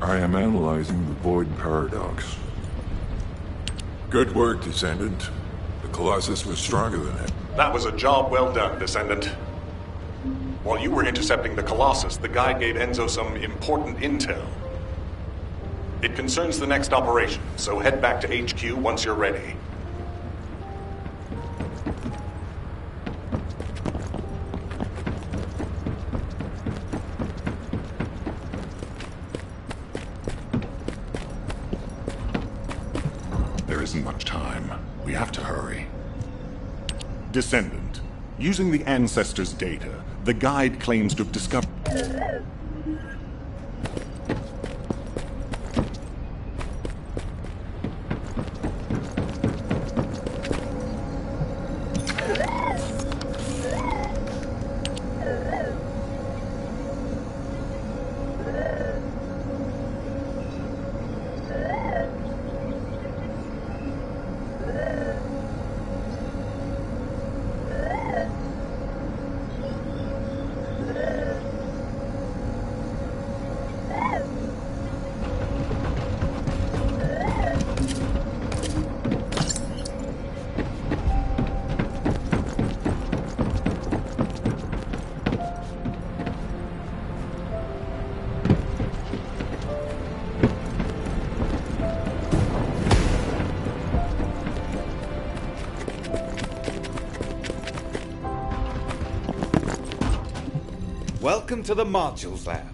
I am analyzing the Void Paradox. Good work, Descendant. The Colossus was stronger than it. That was a job well done, Descendant. While you were intercepting the Colossus, the guide gave Enzo some important intel. It concerns the next operation, so head back to HQ once you're ready. There isn't much time. We have to hurry. Descendant, using the Ancestors' data, the guide claims to have discovered... Welcome to the Modules Lab.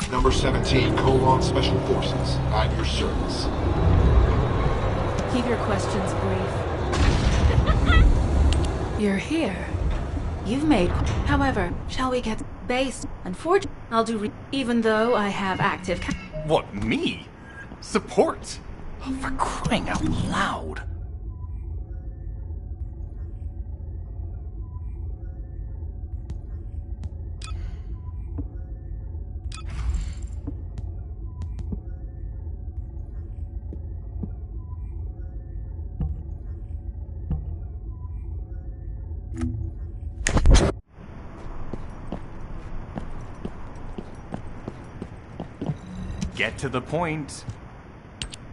Number 17, Colon Special Forces, at your service. Keep your questions brief. You're here. You've made... However, shall we get base? Unfortunately, I'll do even though I have active... What, me? Support? Oh, for crying out loud. Get to the point.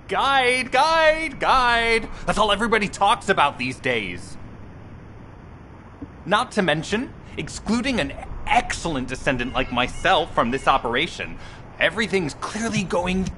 Guide, guide, guide. That's all everybody talks about these days. Not to mention, excluding an excellent descendant like myself from this operation, everything's clearly going...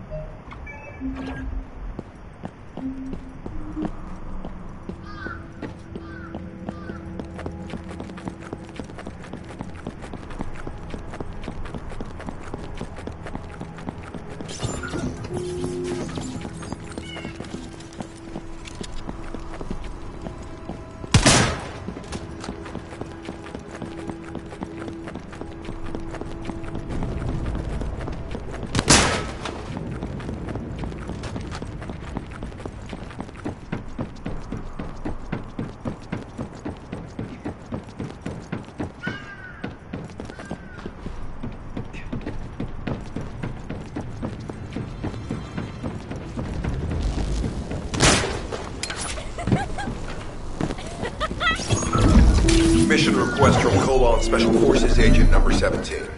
Mission request from Colon Special Forces Agent number 17.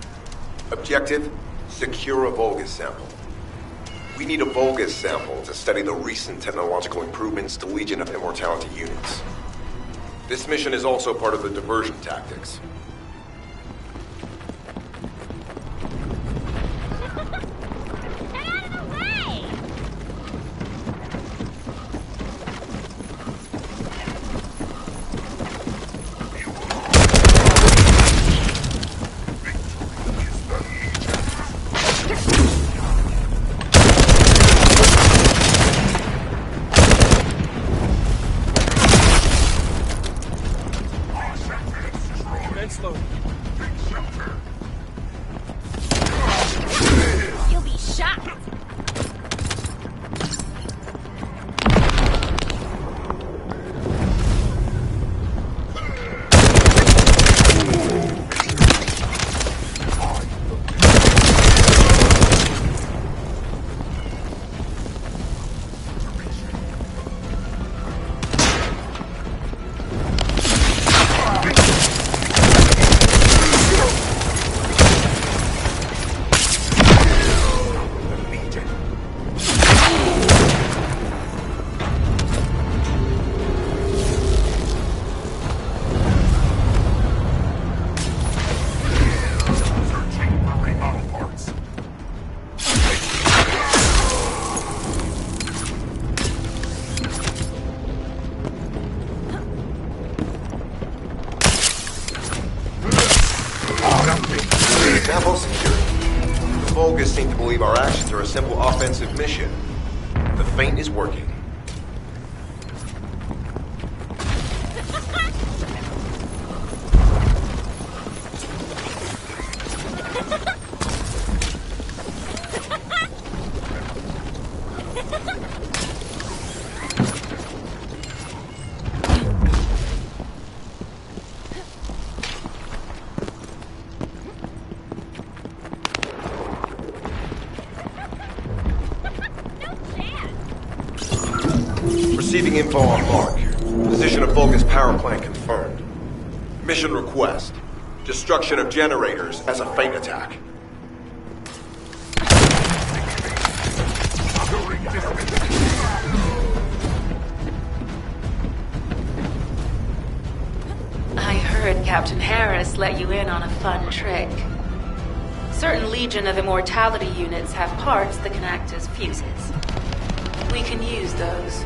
Objective, secure a Vulgus sample. We need a Vulgus sample to study the recent technological improvements to Legion of Immortality units. This mission is also part of the diversion tactics. You'll be shot. Sample secure. The Vulgus seem to believe our actions are a simple offensive mission. The feint is working. Receiving info on mark. Position of Vulgus power plant confirmed. Mission request. Destruction of generators as a feint attack. I heard Captain Harris let you in on a fun trick. Certain Legion of Immortality units have parts that can act as fuses. We can use those.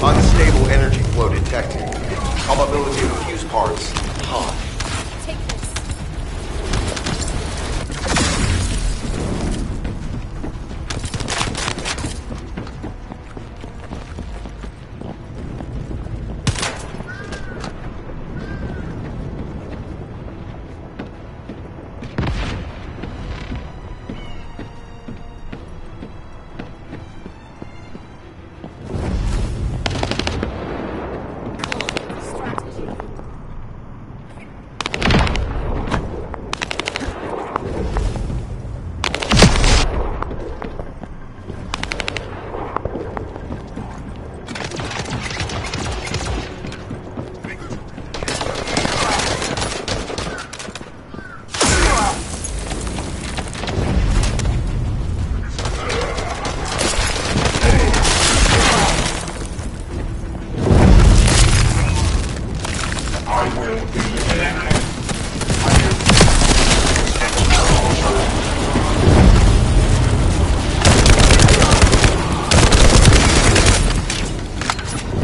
Unstable energy flow detected. Probability of fuse parts high. Take this.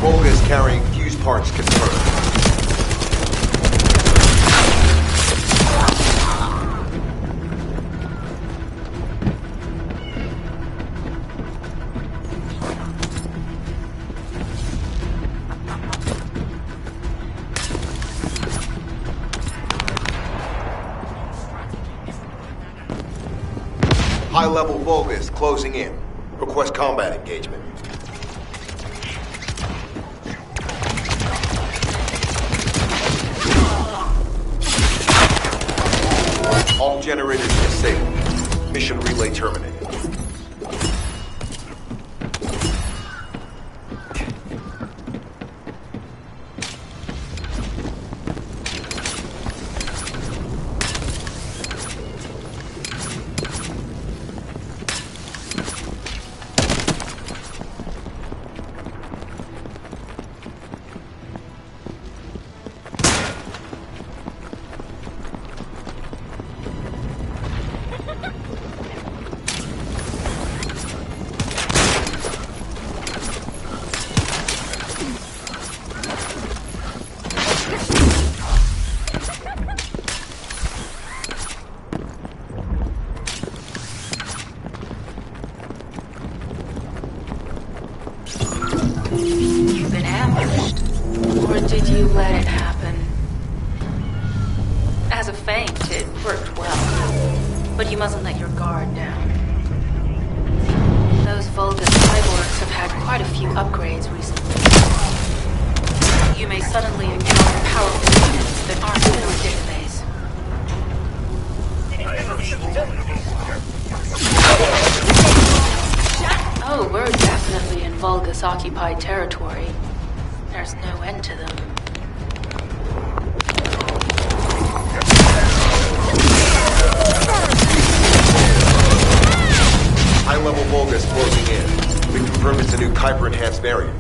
Vulgus carrying fuse parts confirmed. High-level Vulgus closing in. Request combat engagement. All generators disabled. Mission relay terminated. You've been ambushed. Or did you let it happen? As a feint, it worked well. But you mustn't let your guard down. Those Vulgus cyborgs have had quite a few upgrades recently. You may suddenly encounter powerful units that aren't in your database. Oh, we're definitely in Vulgus-occupied territory. There's no end to them. High-level Vulgus closing in. We confirmed it's a new Kuiper-enhanced variant.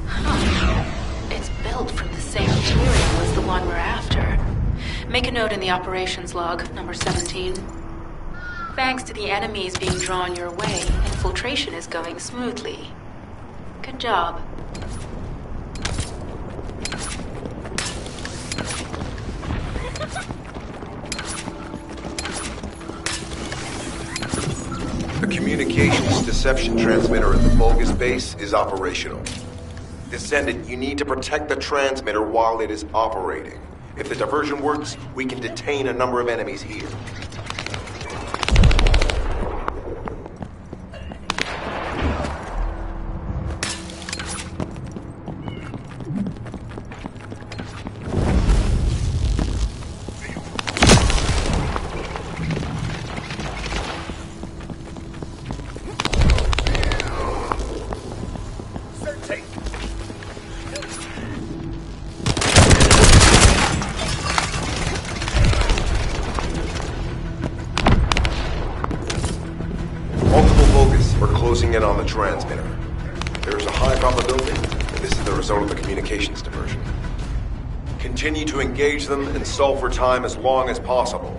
Huh. It's built from the same material as the one we're after. Make a note in the operations log, number 17. Thanks to the enemies being drawn your way, infiltration is going smoothly. Good job. The communications deception transmitter at the Vulgus base is operational. Descendant, you need to protect the transmitter while it is operating. If the diversion works, we can detain a number of enemies here. Closing in on the transmitter. There is a high probability that this is the result of the communications diversion. Continue to engage them and solve for time as long as possible.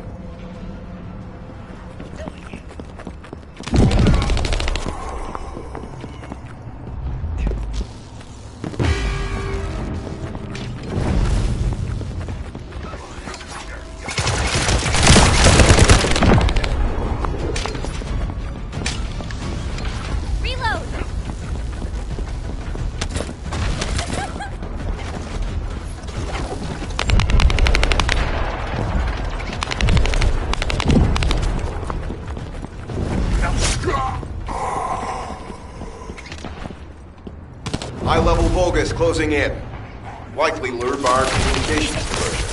High-level Vulgus closing in. Likely lured by our communications diversion.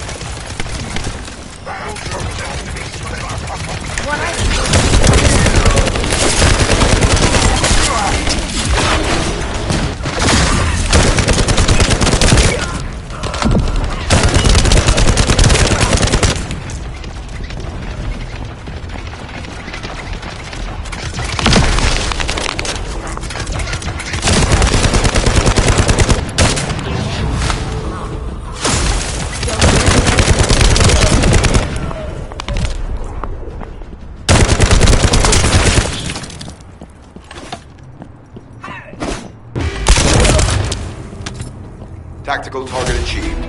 Tactical target achieved.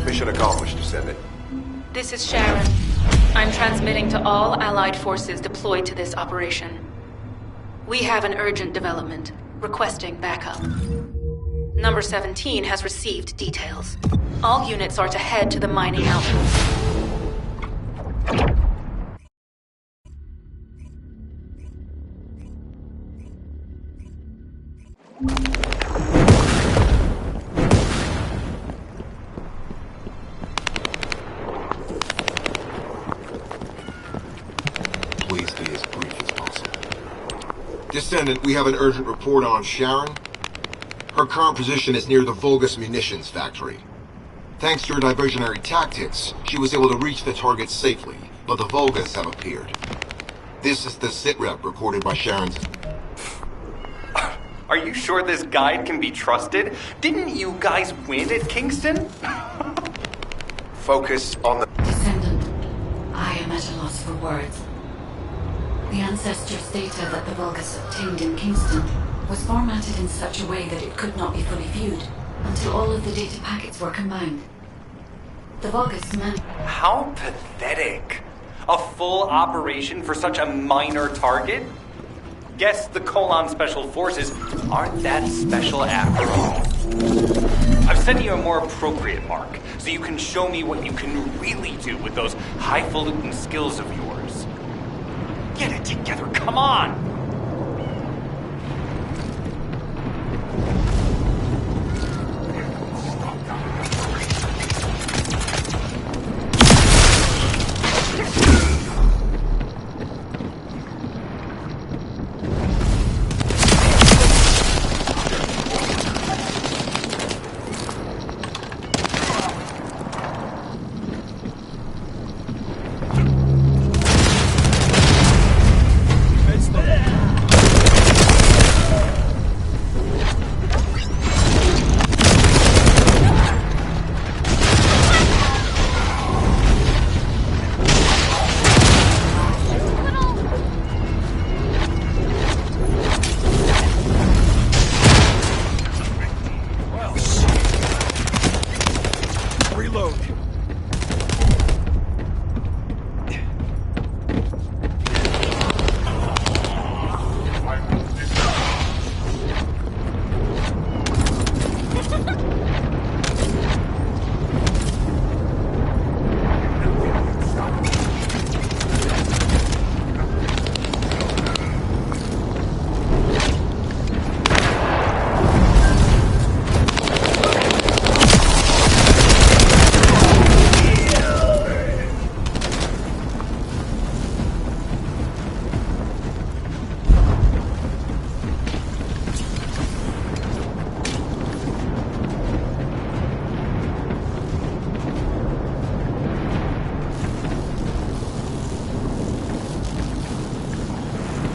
Mission accomplished, Descendant. This is Sharon. I'm transmitting to all Allied forces deployed to this operation. We have an urgent development, requesting backup. Number 17 has received details. All units are to head to the mining outpost. Descendant, we have an urgent report on Sharon. Her current position is near the Vulgus munitions factory. Thanks to her diversionary tactics, she was able to reach the target safely, but the Vulgus have appeared. This is the sitrep recorded by Sharon's... Are you sure this guide can be trusted? Didn't you guys win at Kingston? Focus on the... Descendant, I am at a loss for words. The ancestors' data that the Vulgus obtained in Kingston was formatted in such a way that it could not be fully viewed until all of the data packets were combined. The Vulgus How pathetic. A full operation for such a minor target? Guess the Colon Special Forces aren't that special after all. I've sent you a more appropriate mark, so you can show me what you can really do with those highfalutin skills of yours. Get it together, come on!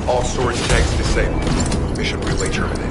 All storage tanks disabled. Mission relay terminated.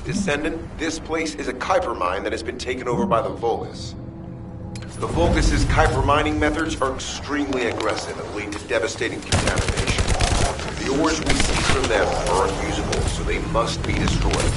Descendant, this place is a Kuiper mine that has been taken over by the Vulgus. The Vulgus' Kuiper mining methods are extremely aggressive and lead to devastating contamination. The ores we see from them are unusable, so they must be destroyed.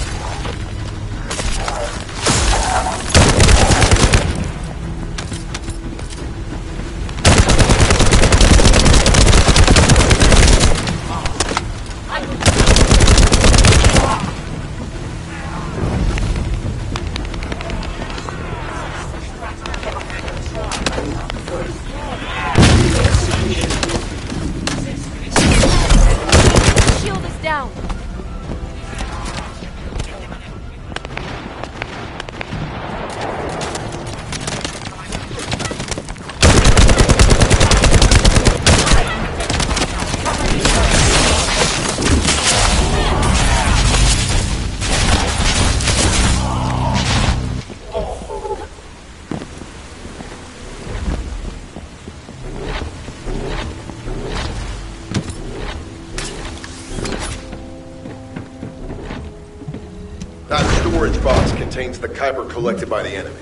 contains the Kuiper collected by the enemy.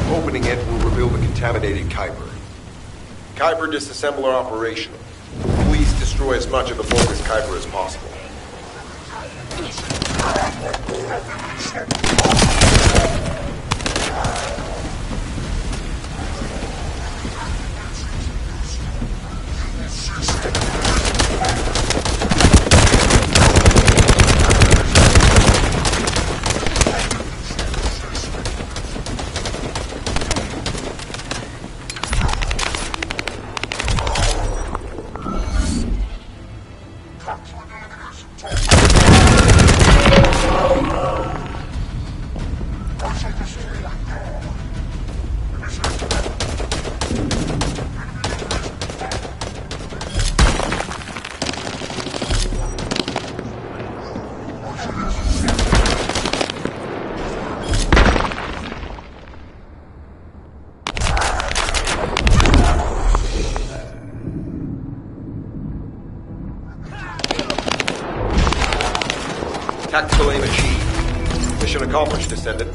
Opening it will reveal the contaminated Kuiper. Kuiper disassembler operational. Please destroy as much of the bogus Kuiper as possible. Tactical aim achieved. Mission accomplished, Descendant.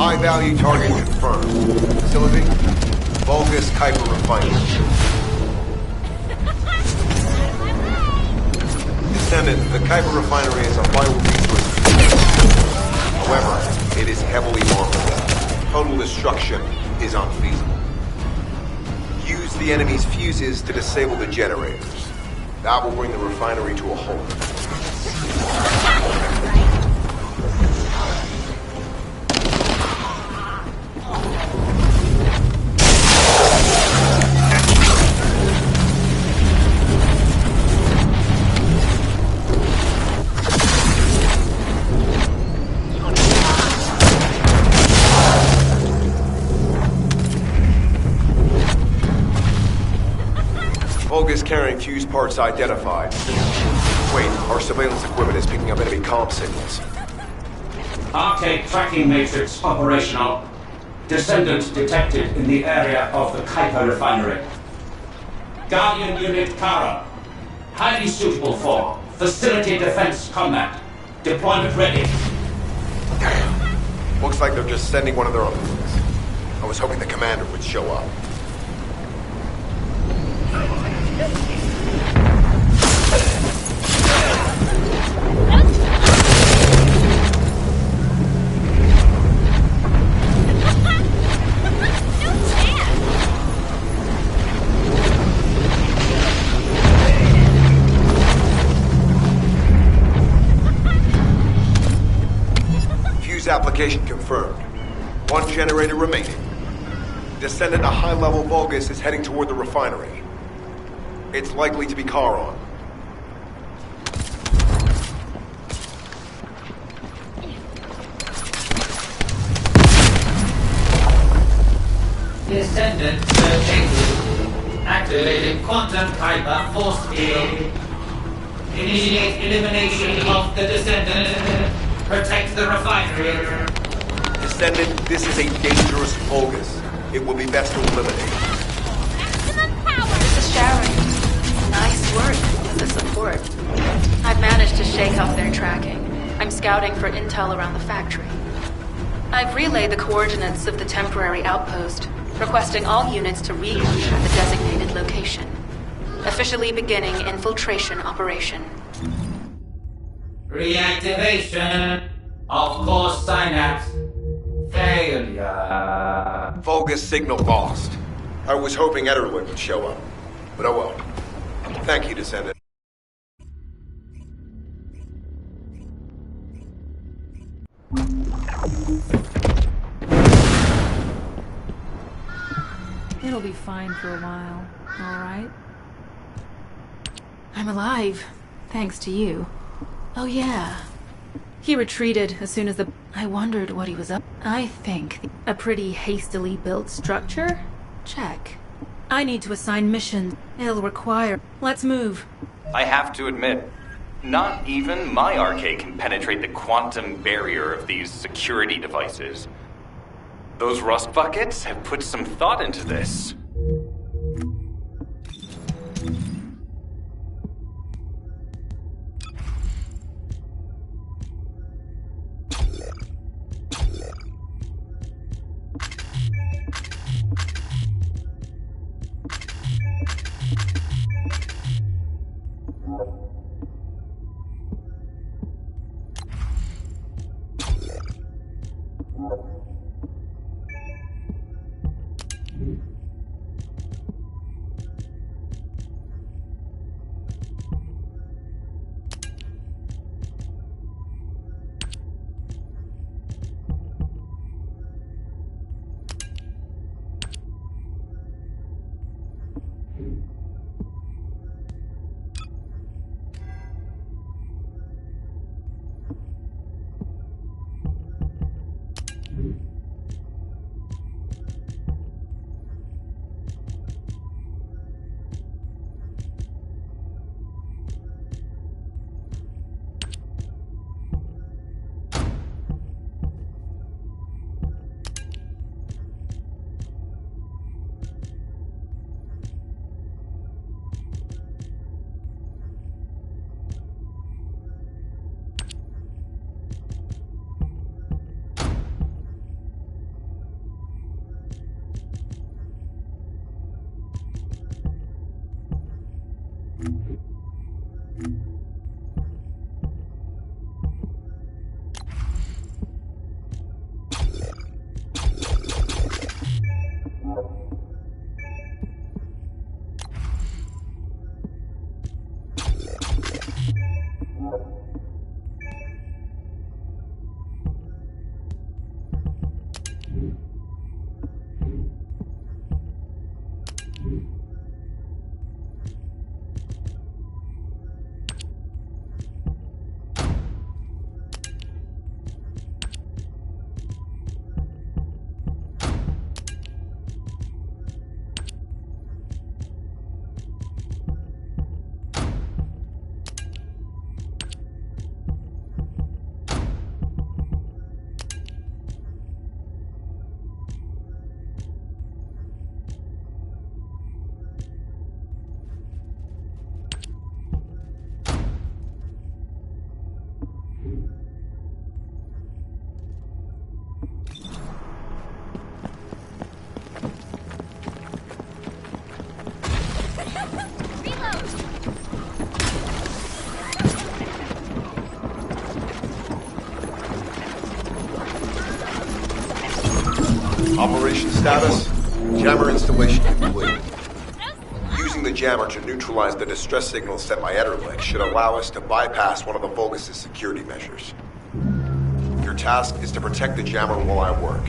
High-value target confirmed. Facility? Vulgus Kuiper Refinery. Descendant, the Kuiper Refinery is a vital resource. However, it is heavily armored. Total destruction is unfeasible. Use the enemy's fuses to disable the generators. That will bring the refinery to a halt. Vulgus carrying fuse parts identified. Wait, our surveillance equipment is picking up enemy comm signals. Arcade tracking matrix operational. Descendant detected in the area of the Kuiper refinery. Guardian Unit Kara. Highly suitable for facility defense combat. Deployment ready. Damn. Looks like they're just sending one of their own units. I was hoping the commander would show up. Fuse application confirmed. One generator remaining. Descendant, a high-level Vulgus is heading toward the refinery. It's likely to be Charon. Descendant detected. Activating quantum Kuiper force field. Initiate elimination of the Descendant. Protect the refinery. Descendant, this is a dangerous Vulgus. It will be best to eliminate. Maximum power! This is Sharon. Nice work with the support. I've managed to shake off their tracking. I'm scouting for intel around the factory. I've relayed the coordinates of the temporary outpost, requesting all units to reach at the designated location. Officially beginning infiltration operation. Reactivation of core synapse. Failure. Vulgus signal lost. I was hoping Ederlin would show up. But oh well. Thank you, Descendant. It'll be fine for a while, alright? I'm alive, thanks to you. Oh yeah. He retreated as soon as I wondered what he was up. I think a pretty hastily built structure? Check. I need to assign missions. It'll require... Let's move. I have to admit, not even my arcade can penetrate the quantum barrier of these security devices. Those rust buckets have put some thought into this. Operation status, jammer installation complete. Using the jammer to neutralize the distress signal sent by Ederlich should allow us to bypass one of the Vulgus' security measures. Your task is to protect the jammer while I work.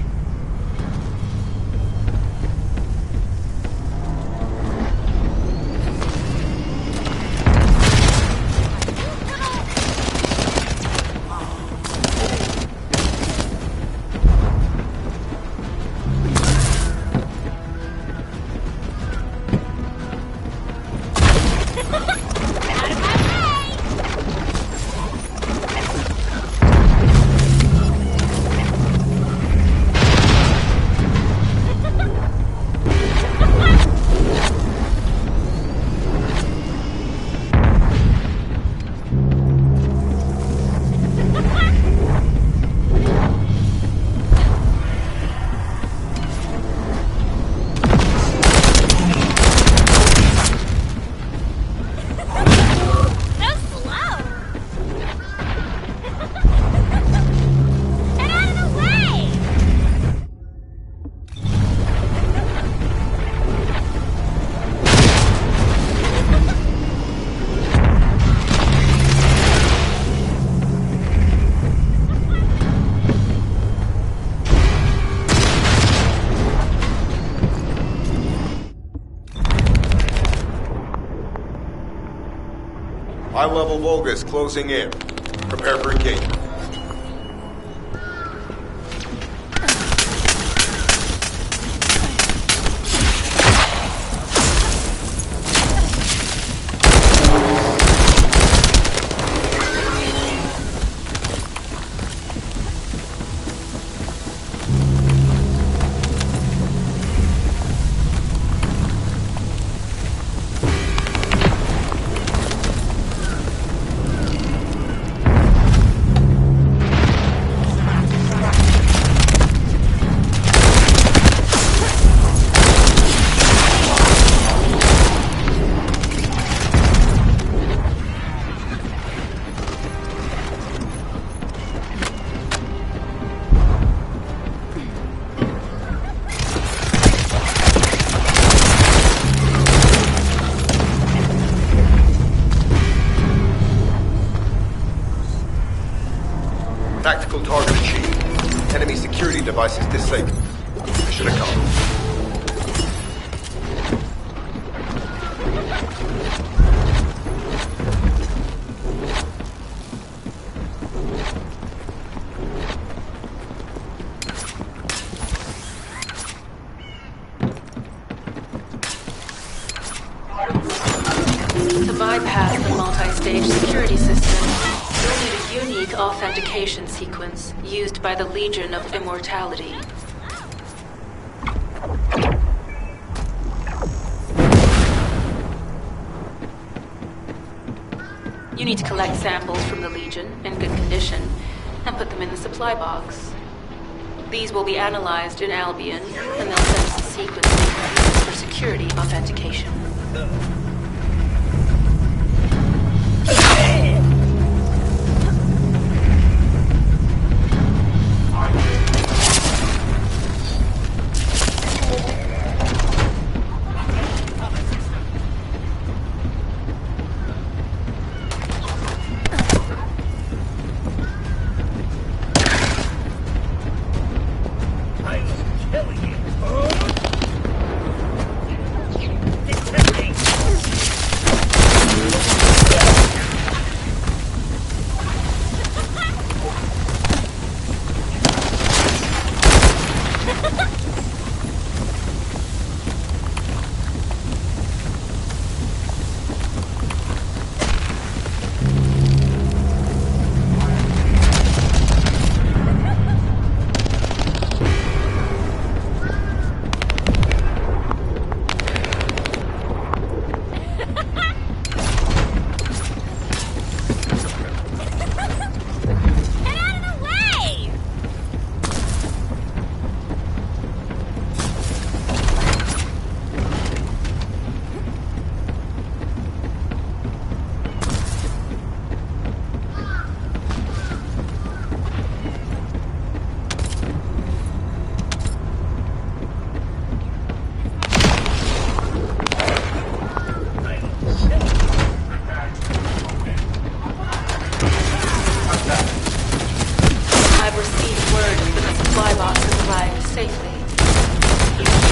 High-level Vulgus closing in. Prepare for engagement. Tactical target achieved. Enemy security devices disabled. Mission accomplished. To bypass the multi-stage security system, you'll need a unique authentication sequence used by the Legion of Immortality. You need to collect samples from the Legion in good condition and put them in the supply box. These will be analyzed in Albion, and they'll send us the sequence used for security authentication.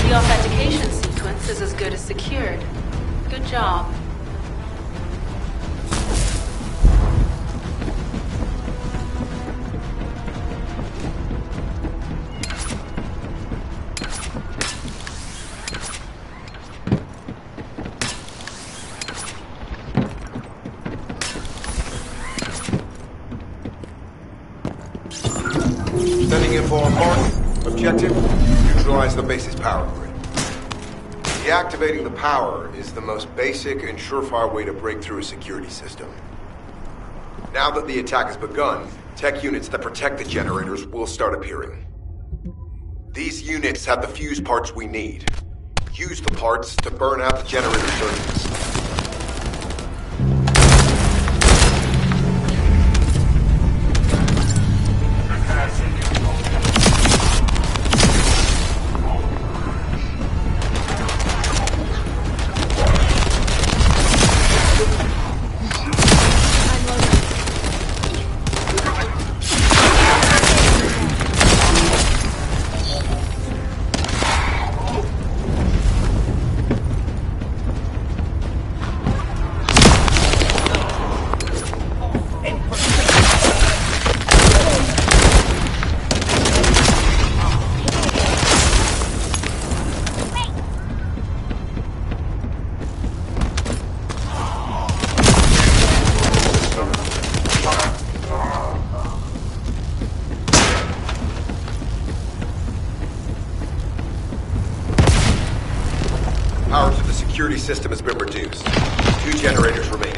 The authentication sequence is as good as secured. Good job. Sending info on mark. Objective, neutralize the base's power grid. Deactivating the power is the most basic and surefire way to break through a security system. Now that the attack has begun, tech units that protect the generators will start appearing. These units have the fuse parts we need. Use the parts to burn out the generator circuits. Power to the security system has been reduced. 2 generators remaining.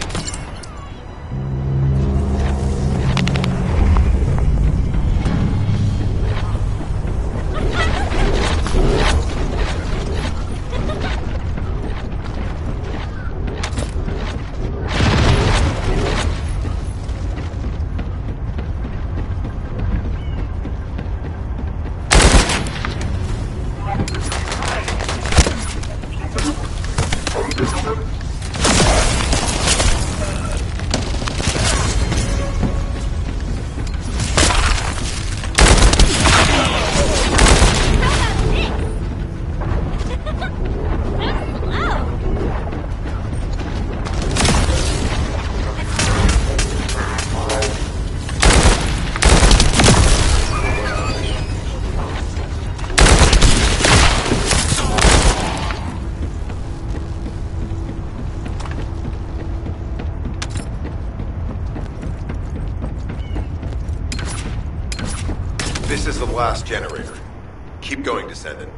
This is the last generator. Keep going, Descendant.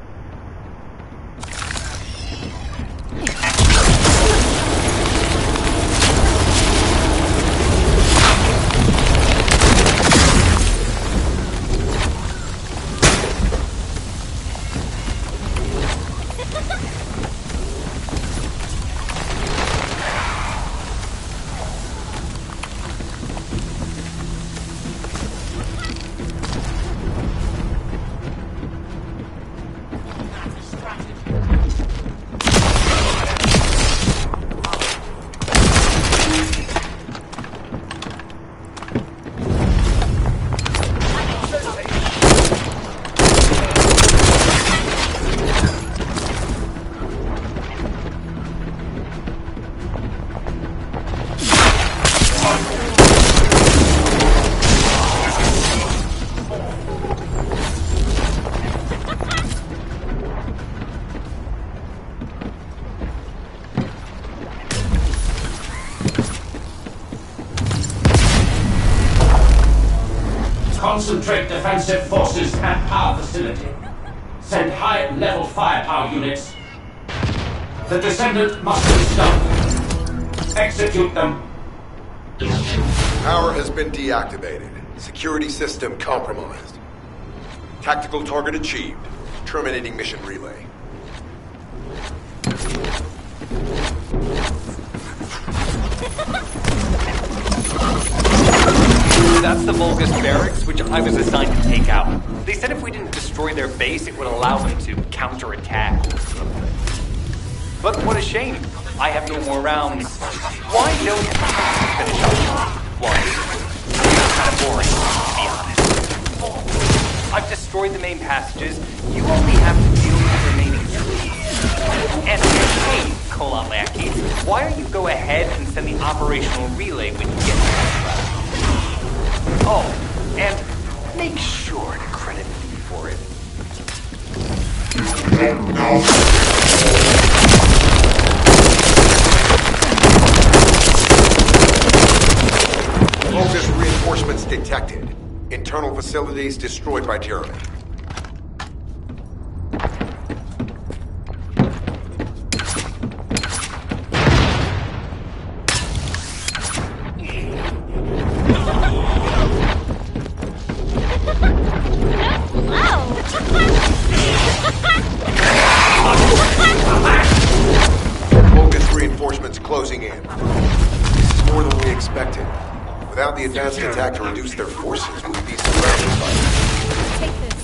Concentrate defensive forces at power facility. Send high-level firepower units. The Descendant must be stopped. Execute them. Power has been deactivated. Security system compromised. Tactical target achieved. Terminating mission relay. That's the Vulgus barracks, which I was assigned to take out. They said if we didn't destroy their base, it would allow them to counterattack. But what a shame. I have no more rounds. Why don't you finish up? Why? It's kind of boring, to be honest. I've destroyed the main passages. You only have to deal with the remaining three. And hey, Colon Lackey, why don't you go ahead and send the operational relay when you get there? Oh, and make sure to credit me for it. Vulgus reinforcements detected. Internal facilities destroyed by tyranny. Vulgus reinforcements closing in. This is more than we expected. Without the advanced attack to reduce their forces, we'd be surrounded by them. Take this.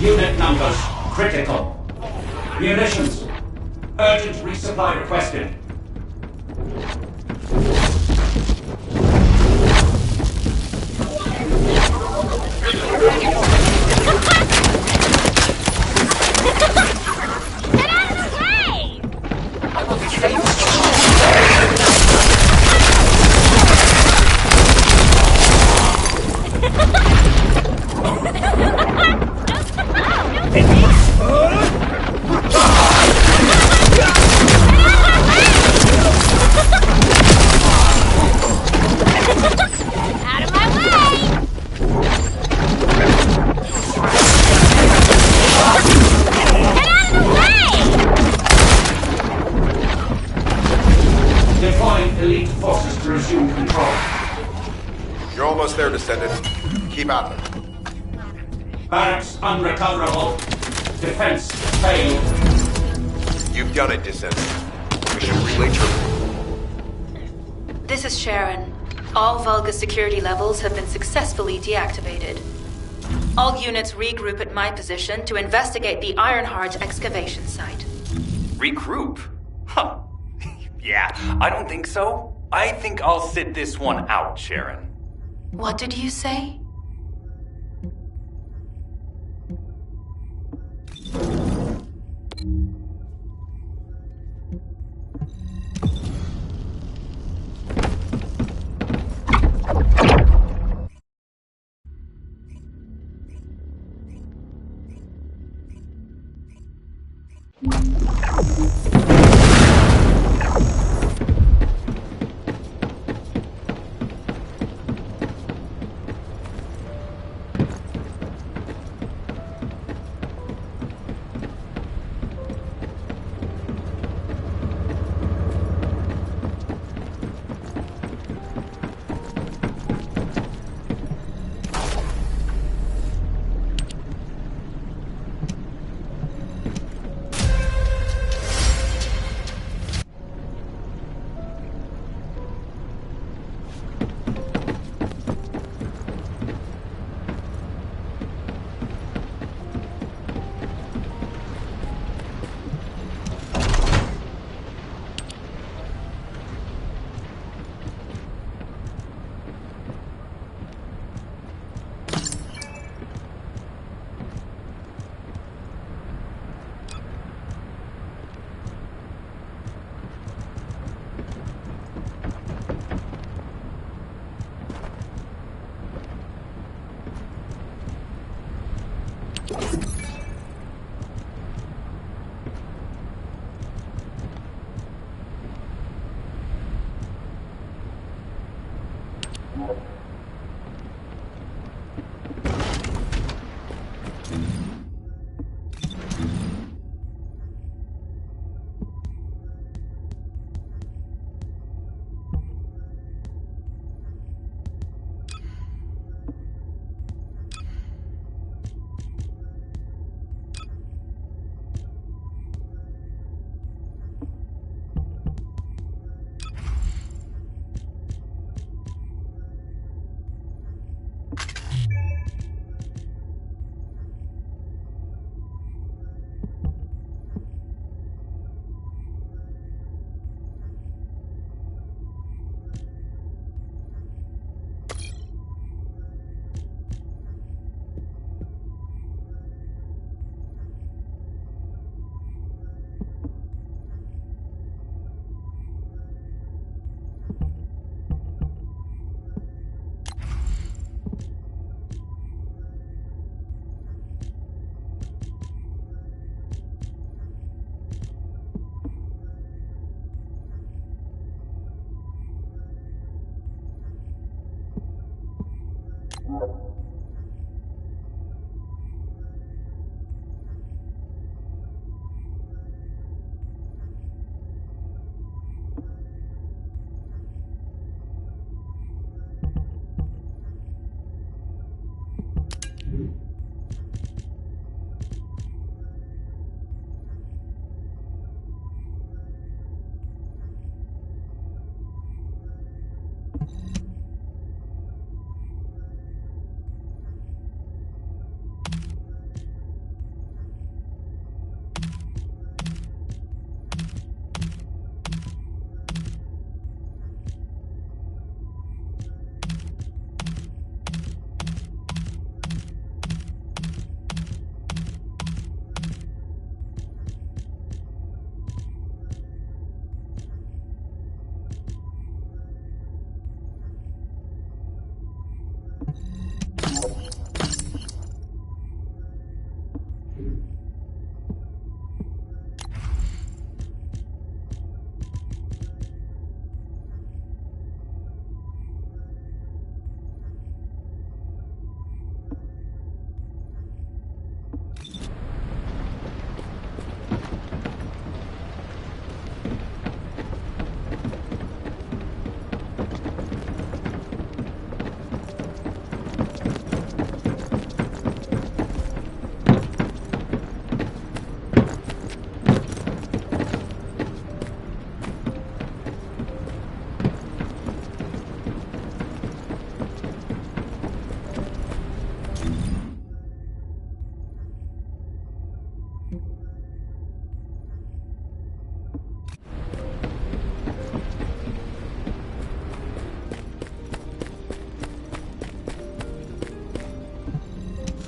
Unit numbers critical. Munitions. Urgent resupply requested. elite forces to resume control. You're almost there, Descendant. Keep at them. Barracks unrecoverable. Defense failed. You've done it, Descendant. Mission relay terminated. This is Sharon. All Vulgus security levels have been successfully deactivated. All units regroup at my position to investigate the Ironheart excavation site. Regroup? Huh. Yeah, I don't think so. I think I'll sit this one out, Sharon. What did you say?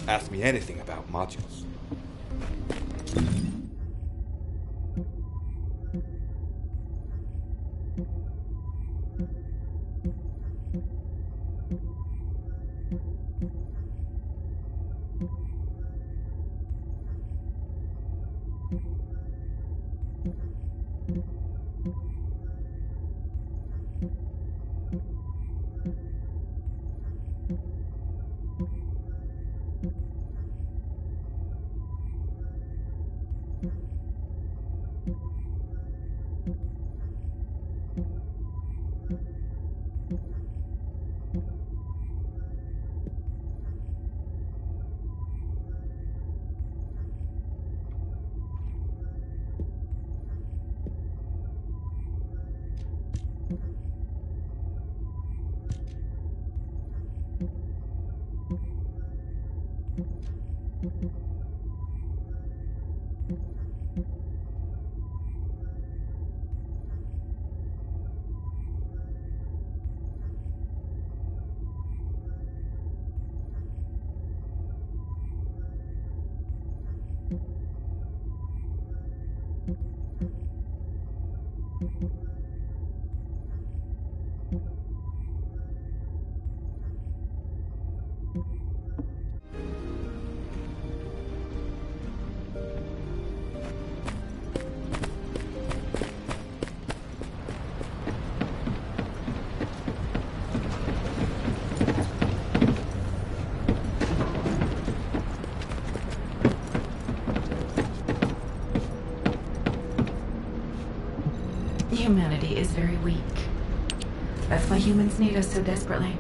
Ask me anything about modules. Humanity is very weak. That's why humans need us so desperately.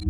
Shall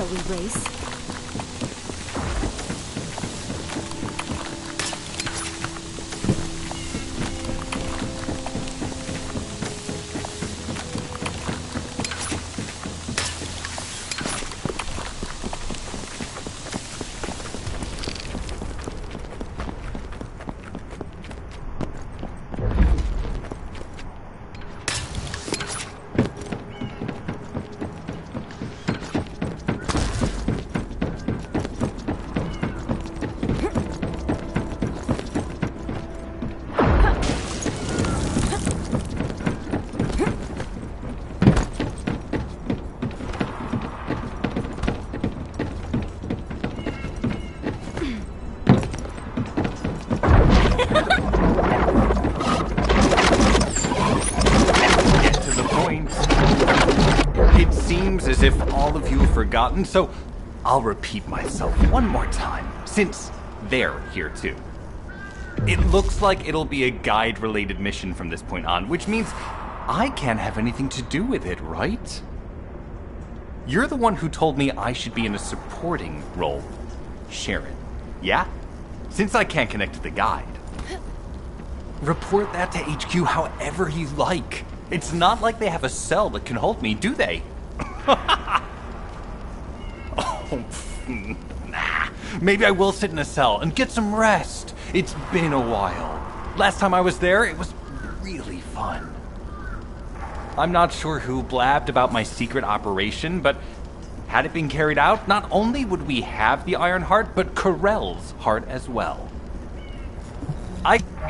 we race? As if all of you have forgotten, so I'll repeat myself one more time, since they're here too. It looks like it'll be a guide-related mission from this point on, which means I can't have anything to do with it, right? You're the one who told me I should be in a supporting role, Sharon. Yeah? Since I can't connect to the guide. Report that to HQ however you like. It's not like they have a cell that can hold me, do they? Oh, nah. Maybe I will sit in a cell and get some rest. It's been a while. Last time I was there, it was really fun. I'm not sure who blabbed about my secret operation, but had it been carried out, not only would we have the Iron Heart, but Corell's heart as well.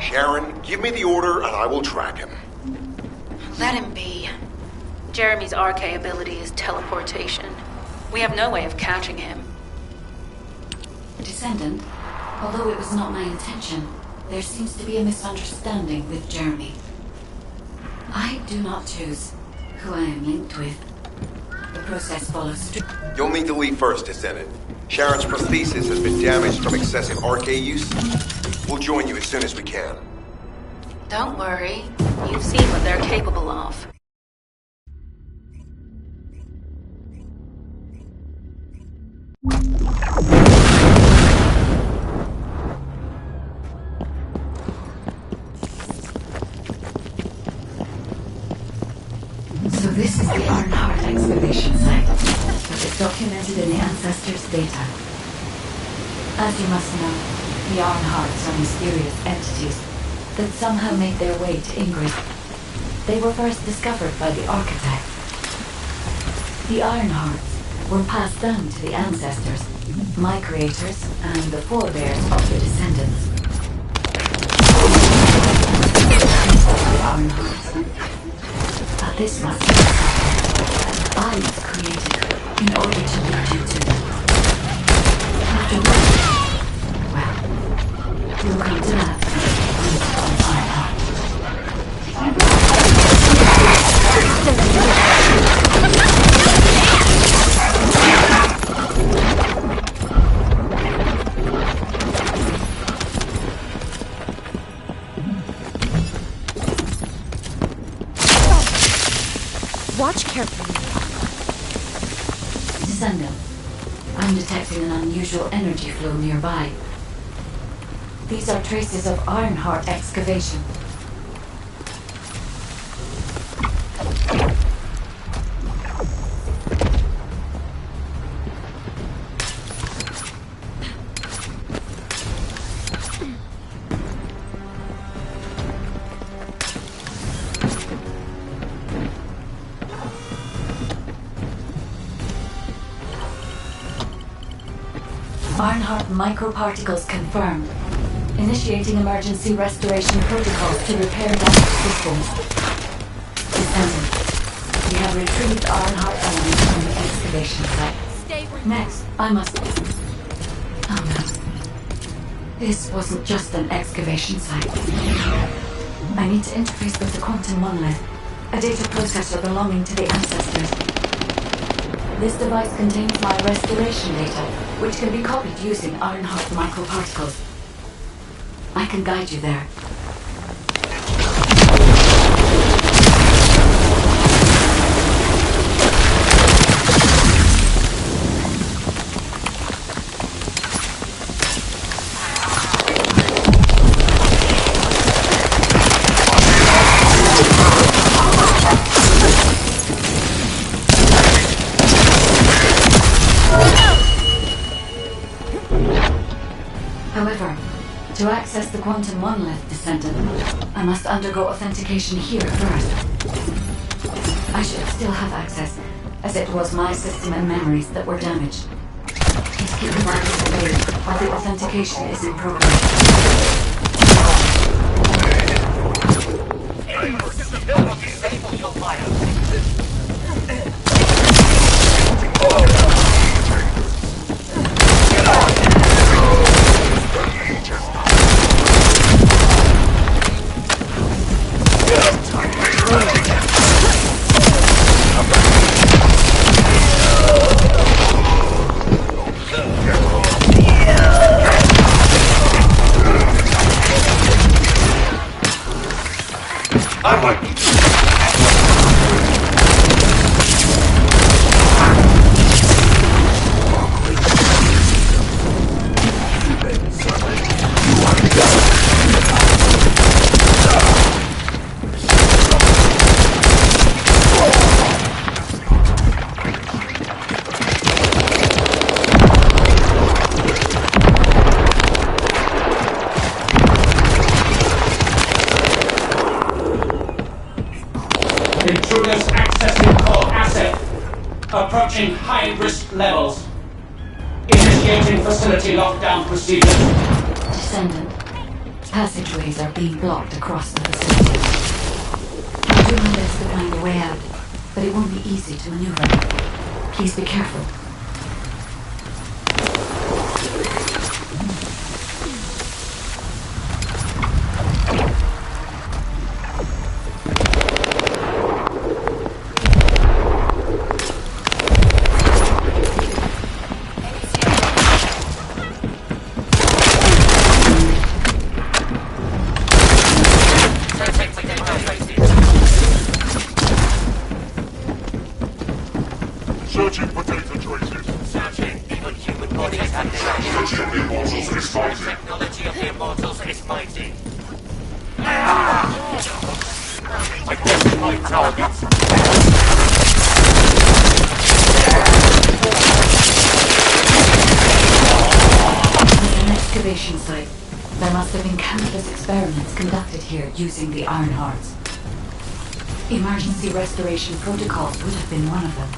Sharon, give me the order and I will track him. Let him be. Jeremy's RK ability is teleportation. We have no way of catching him. Descendant, although it was not my intention, there seems to be a misunderstanding with Jeremy. I do not choose who I am linked with. The process follows strict. You'll need to leave first, Descendant. Sharon's prosthesis has been damaged from excessive RK use. We'll join you as soon as we can. Don't worry. You've seen what they're capable of. So this is the Arnhart excavation site, but it's documented in the Ancestors' data. As you must know, the Arnharts are mysterious entities that somehow made their way to Ingrid. They were first discovered by the architect. The Ironhearts were passed down to the Ancestors, my creators, and the forebears of the Descendants. The Ironhearts. But this must be something I was created in order to lead you to them. After what? Well, you'll come to that on Ironheart. Watch carefully. Descendant, I'm detecting an unusual energy flow nearby. These are traces of Ironheart excavation. Ironheart microparticles confirmed. Initiating emergency restoration protocols to repair damaged systems. Descendant, we have retrieved Ironheart elements from the excavation site. Next, I must... Oh no. This wasn't just an excavation site. I need to interface with the quantum monolith, a data processor belonging to the ancestors. This device contains my restoration data, which can be copied using Ironheart microparticles. I can guide you there. However, to access the quantum monolith, Descendant, I must undergo authentication here first. I should still have access, as it was my system and memories that were damaged. Please keep the virus away while the authentication is in progress. Intruders accessing core asset. Approaching high-risk levels. Initiating facility lockdown procedure. Descendant, passageways are being blocked across the facility. I'll do my best to find a way out, but it won't be easy to maneuver. Please be careful. Searching for data traces. Searching. Even human bodies have Technology of the Immortals is mighty. Technology of the Immortals is mighty. Identify targets. It's an excavation site. There must have been countless experiments conducted here using the Ironhearts. Emergency restoration protocols would have been one of them.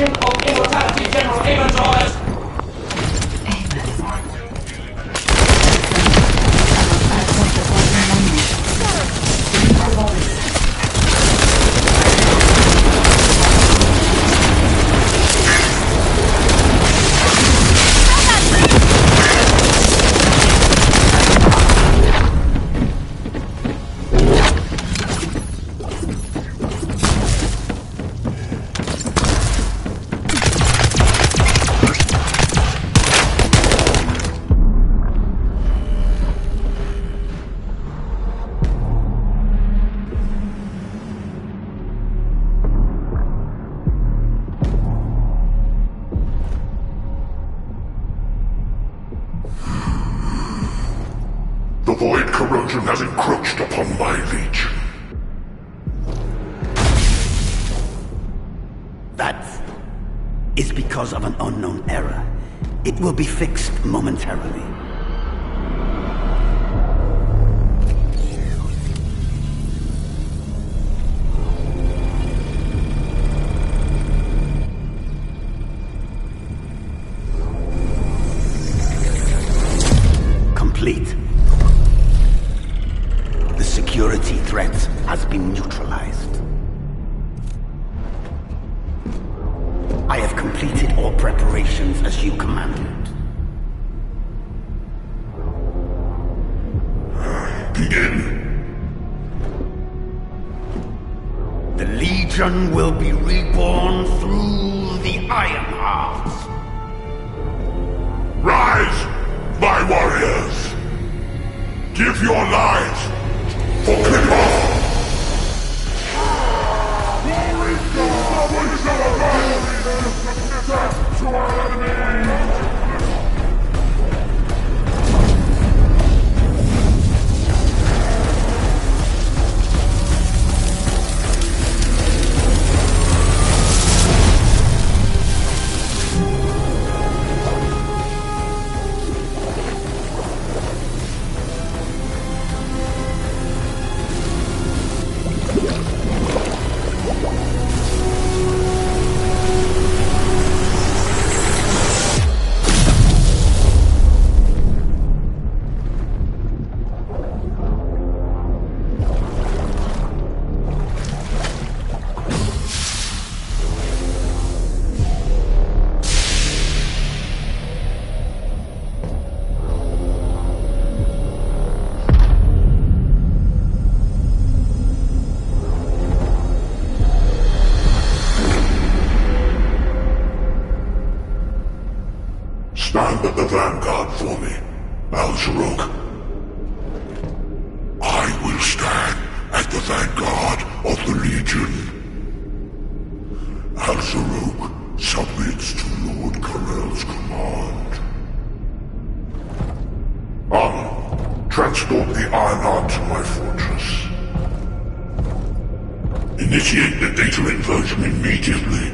Legion of Immortality General Haven's orders. The void corrosion has encroached upon my legion. That is because of an unknown error. It will be fixed momentarily. Complete. The security threat has been neutralized. I have completed all preparations as you commanded. Begin. The Legion will be reborn through the Iron Heart. Rise, my warriors! Give your lives for Clipper! To our enemy! Stand at the vanguard for me, Al-Zaruk. I will stand at the vanguard of the Legion. Al-Zaruk submits to Lord Karel's command. Transport the Ironheart to my fortress. Initiate the data inversion immediately.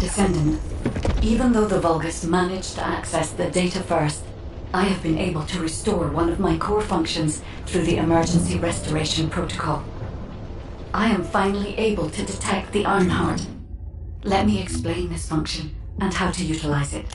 Descendant, even though the Vulgus managed to access the data first, I have been able to restore one of my core functions through the emergency restoration protocol. I am finally able to detect the Ironheart. Let me explain this function and how to utilize it.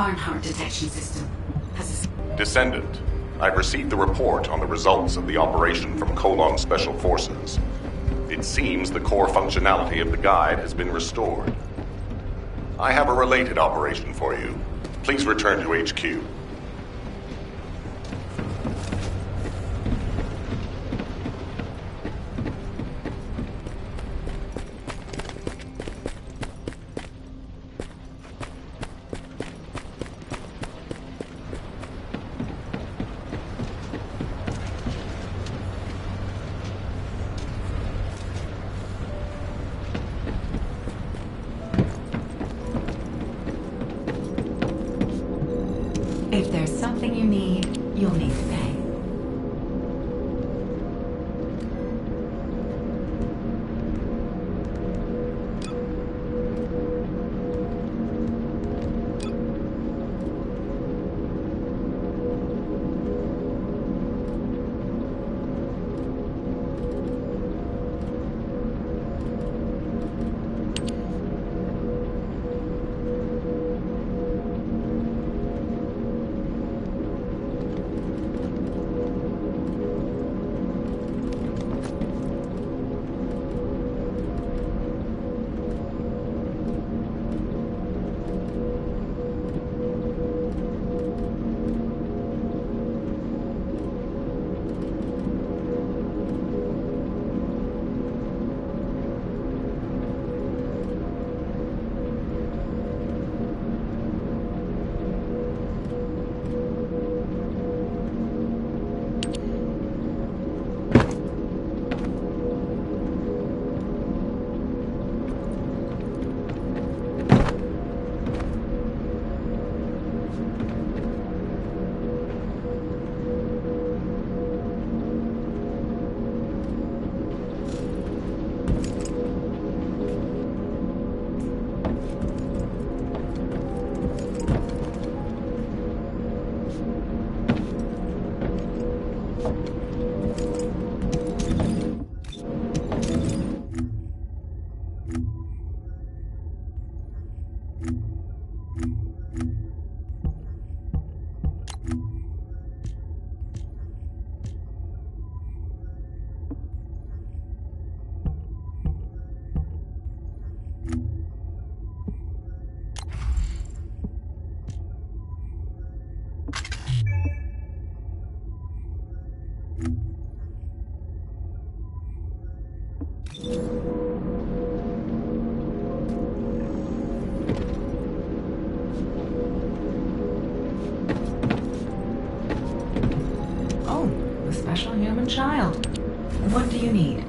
Ironheart detection system has Descendant, I've received the report on the results of the operation from Colon Special Forces. It seems the core functionality of the guide has been restored. I have a related operation for you. Please return to HQ. If there's something you need, you'll need to pay. Oh, a special human child. What do you need?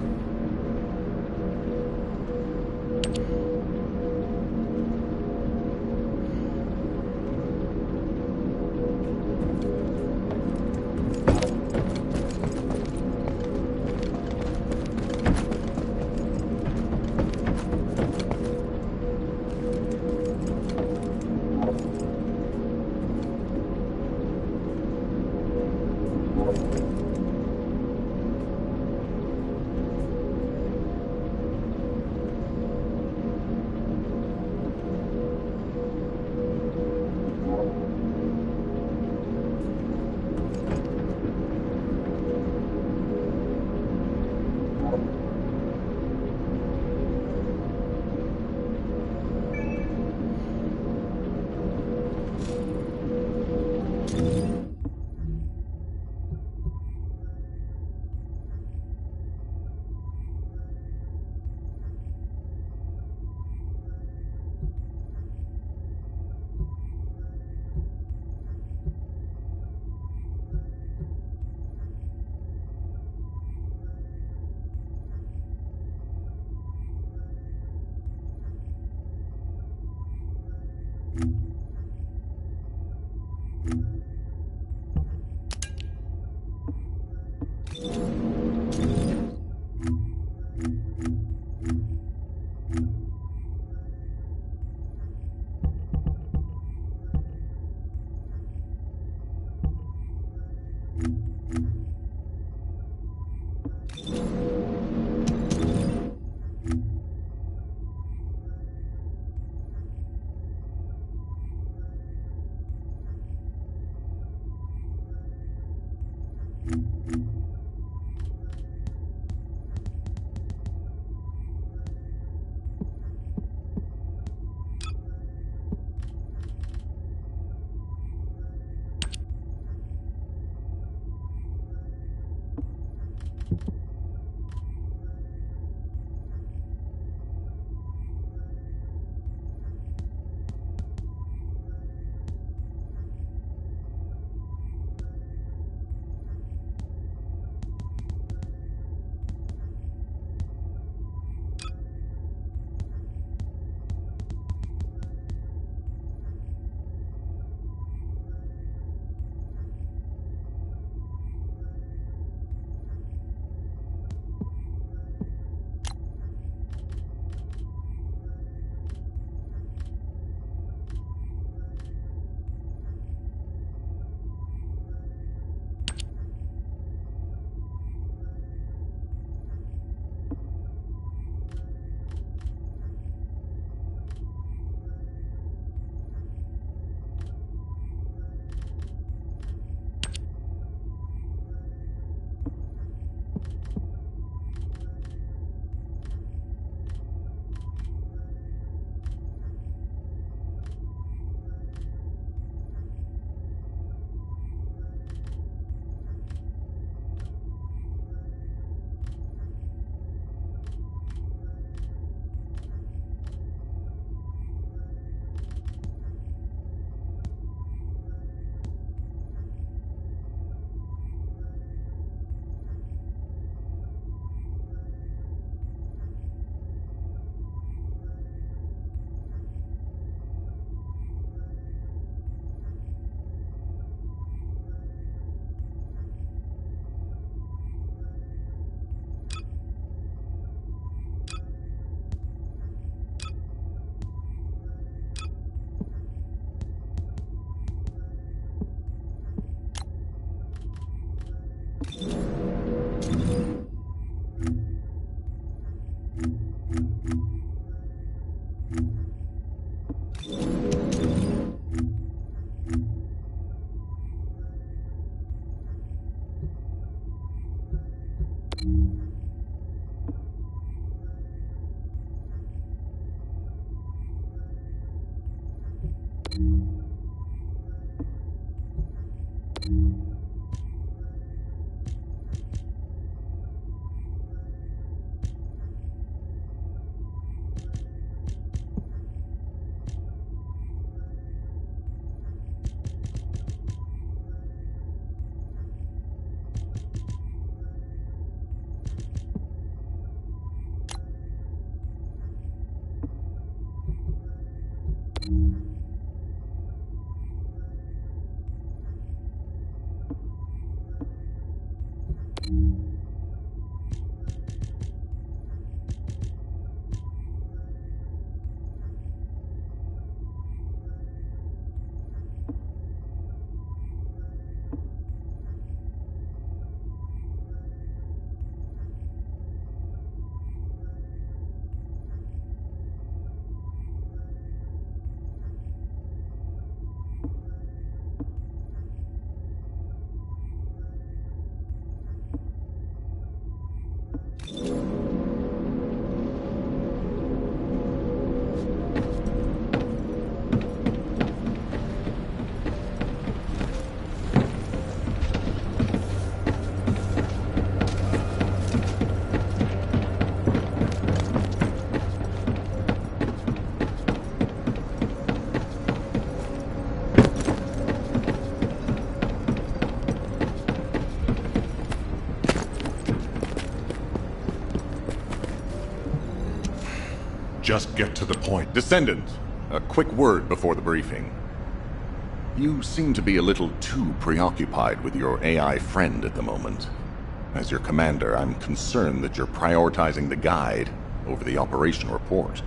Just get to the point. Descendant, a quick word before the briefing. You seem to be a little too preoccupied with your AI friend at the moment. As your commander, I'm concerned that you're prioritizing the guide over the operation report.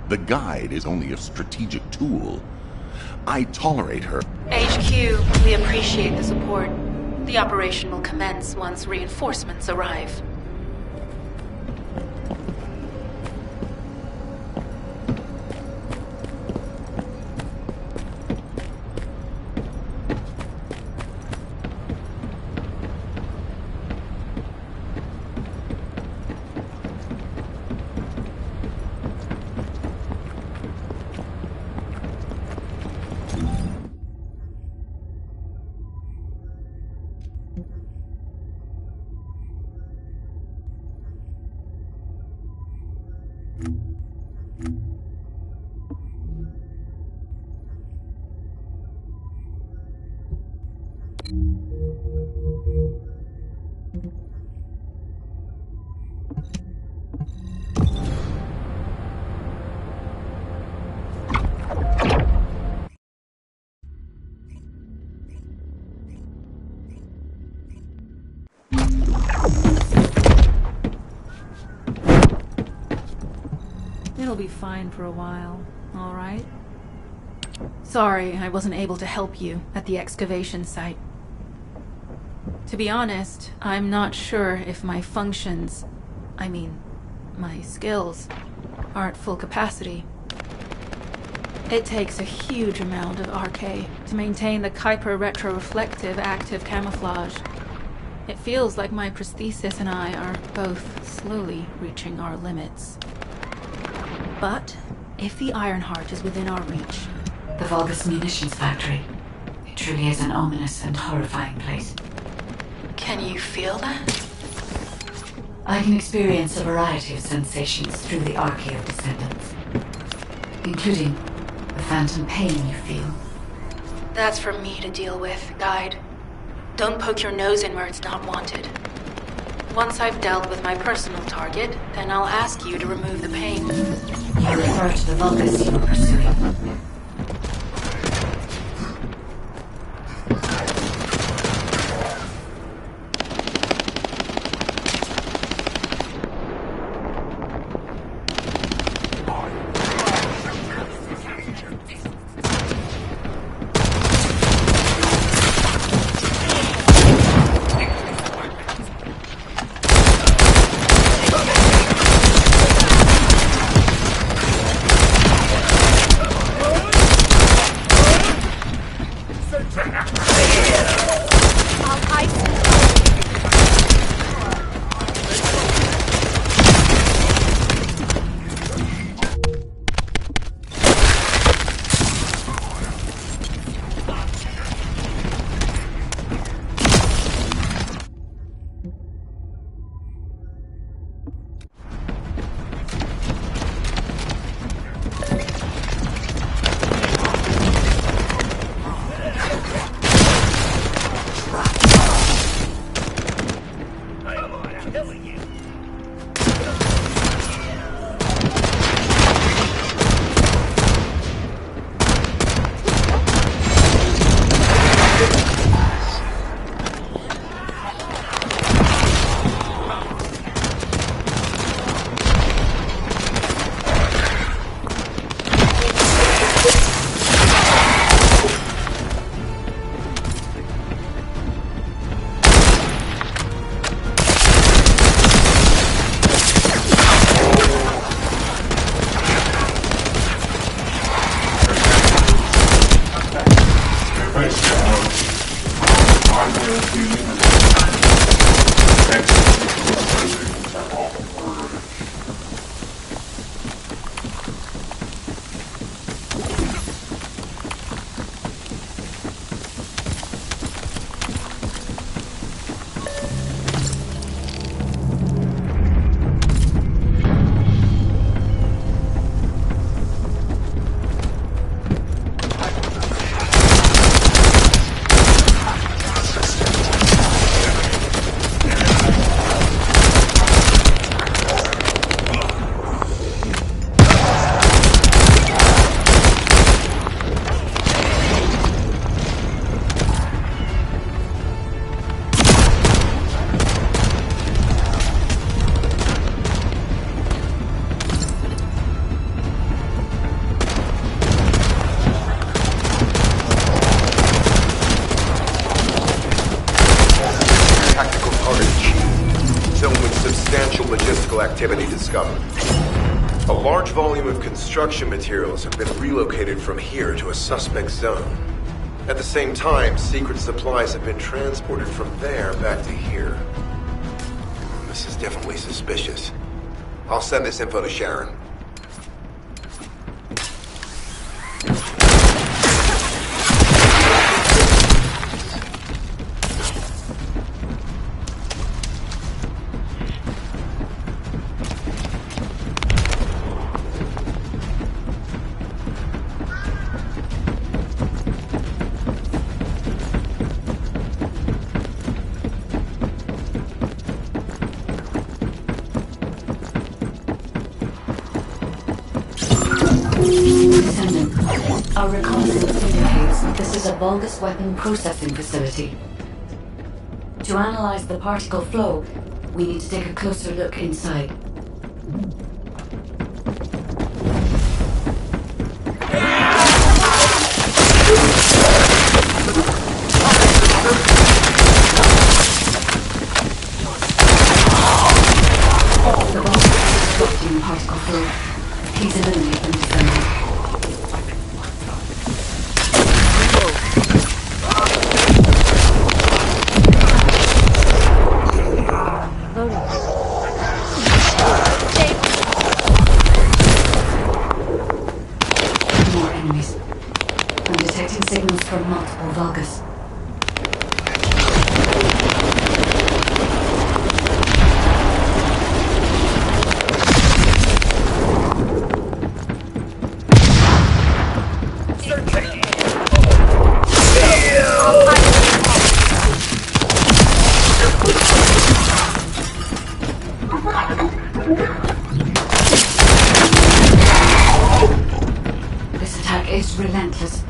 The guide is only a strategic tool. I tolerate her. HQ, we appreciate the support. The operation will commence once reinforcements arrive. It'll be fine for a while, all right? Sorry I wasn't able to help you at the excavation site. To be honest, I'm not sure if my functions, my skills, are at full capacity. It takes a huge amount of RK to maintain the Kuiper retroreflective active camouflage. It feels like my prosthesis and I are both slowly reaching our limits. But if the Ironheart is within our reach... The Vulgus munitions factory. It truly is an ominous and horrifying place. Can you feel that? I can experience a variety of sensations through the archy of descendants, including the phantom pain you feel. That's for me to deal with, Guide. Don't poke your nose in where it's not wanted. Once I've dealt with my personal target, then I'll ask you to remove the pain. You refer to the Vulgus you were pursuing. logistical activity discovered. A large volume of construction materials have been relocated from here to a suspect zone. At the same time, secret supplies have been transported from there back to here. This is definitely suspicious. I'll send this info to Sharon. Descendant, our reconnaissance indicates this is a Vulgus weapon processing facility. To analyze the particle flow, we need to take a closer look inside. The Vulgus is disrupting the particle flow. Please eliminate them, Descendant. More enemies. I'm detecting signals from multiple Vulgus. This attack is relentless.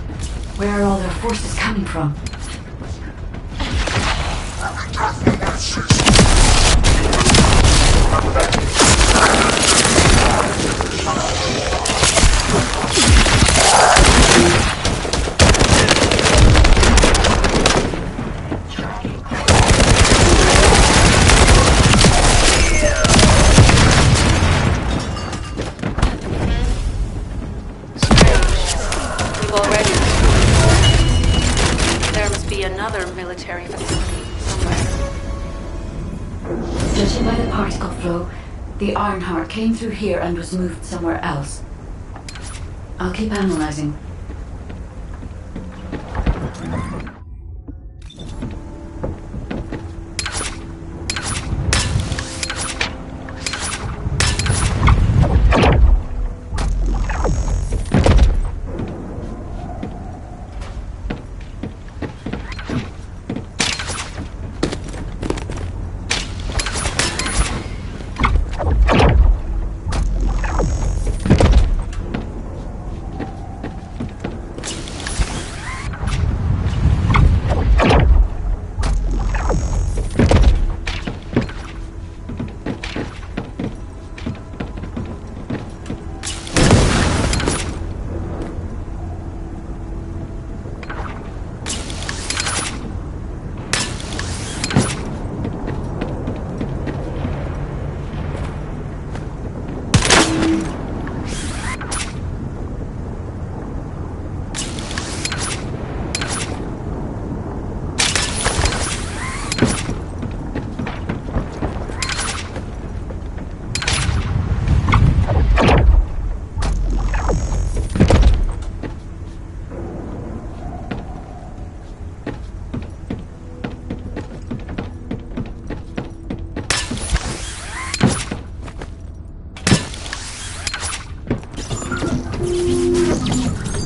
Where are all their forces coming from? We've already... There must be another military facility somewhere. Judging by the particle flow, the Ironheart came through here and was moved somewhere else. I'll keep analyzing.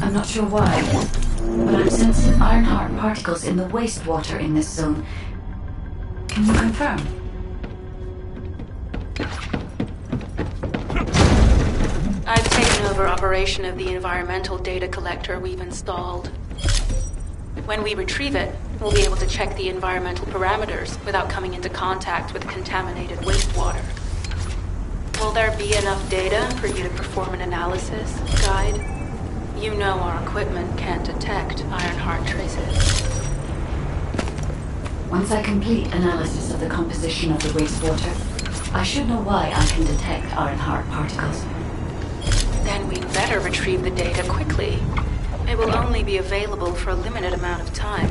I'm not sure why, but I'm sensing Ironheart particles in the wastewater in this zone. Can you confirm? I've taken over operation of the environmental data collector we've installed. When we retrieve it, we'll be able to check the environmental parameters without coming into contact with contaminated wastewater. Will there be enough data for you to perform an analysis, Guide? You know our equipment can't detect Ironheart traces. Once I complete analysis of the composition of the wastewater, I should know why I can detect Ironheart particles. Then we'd better retrieve the data quickly. It will only be available for a limited amount of time.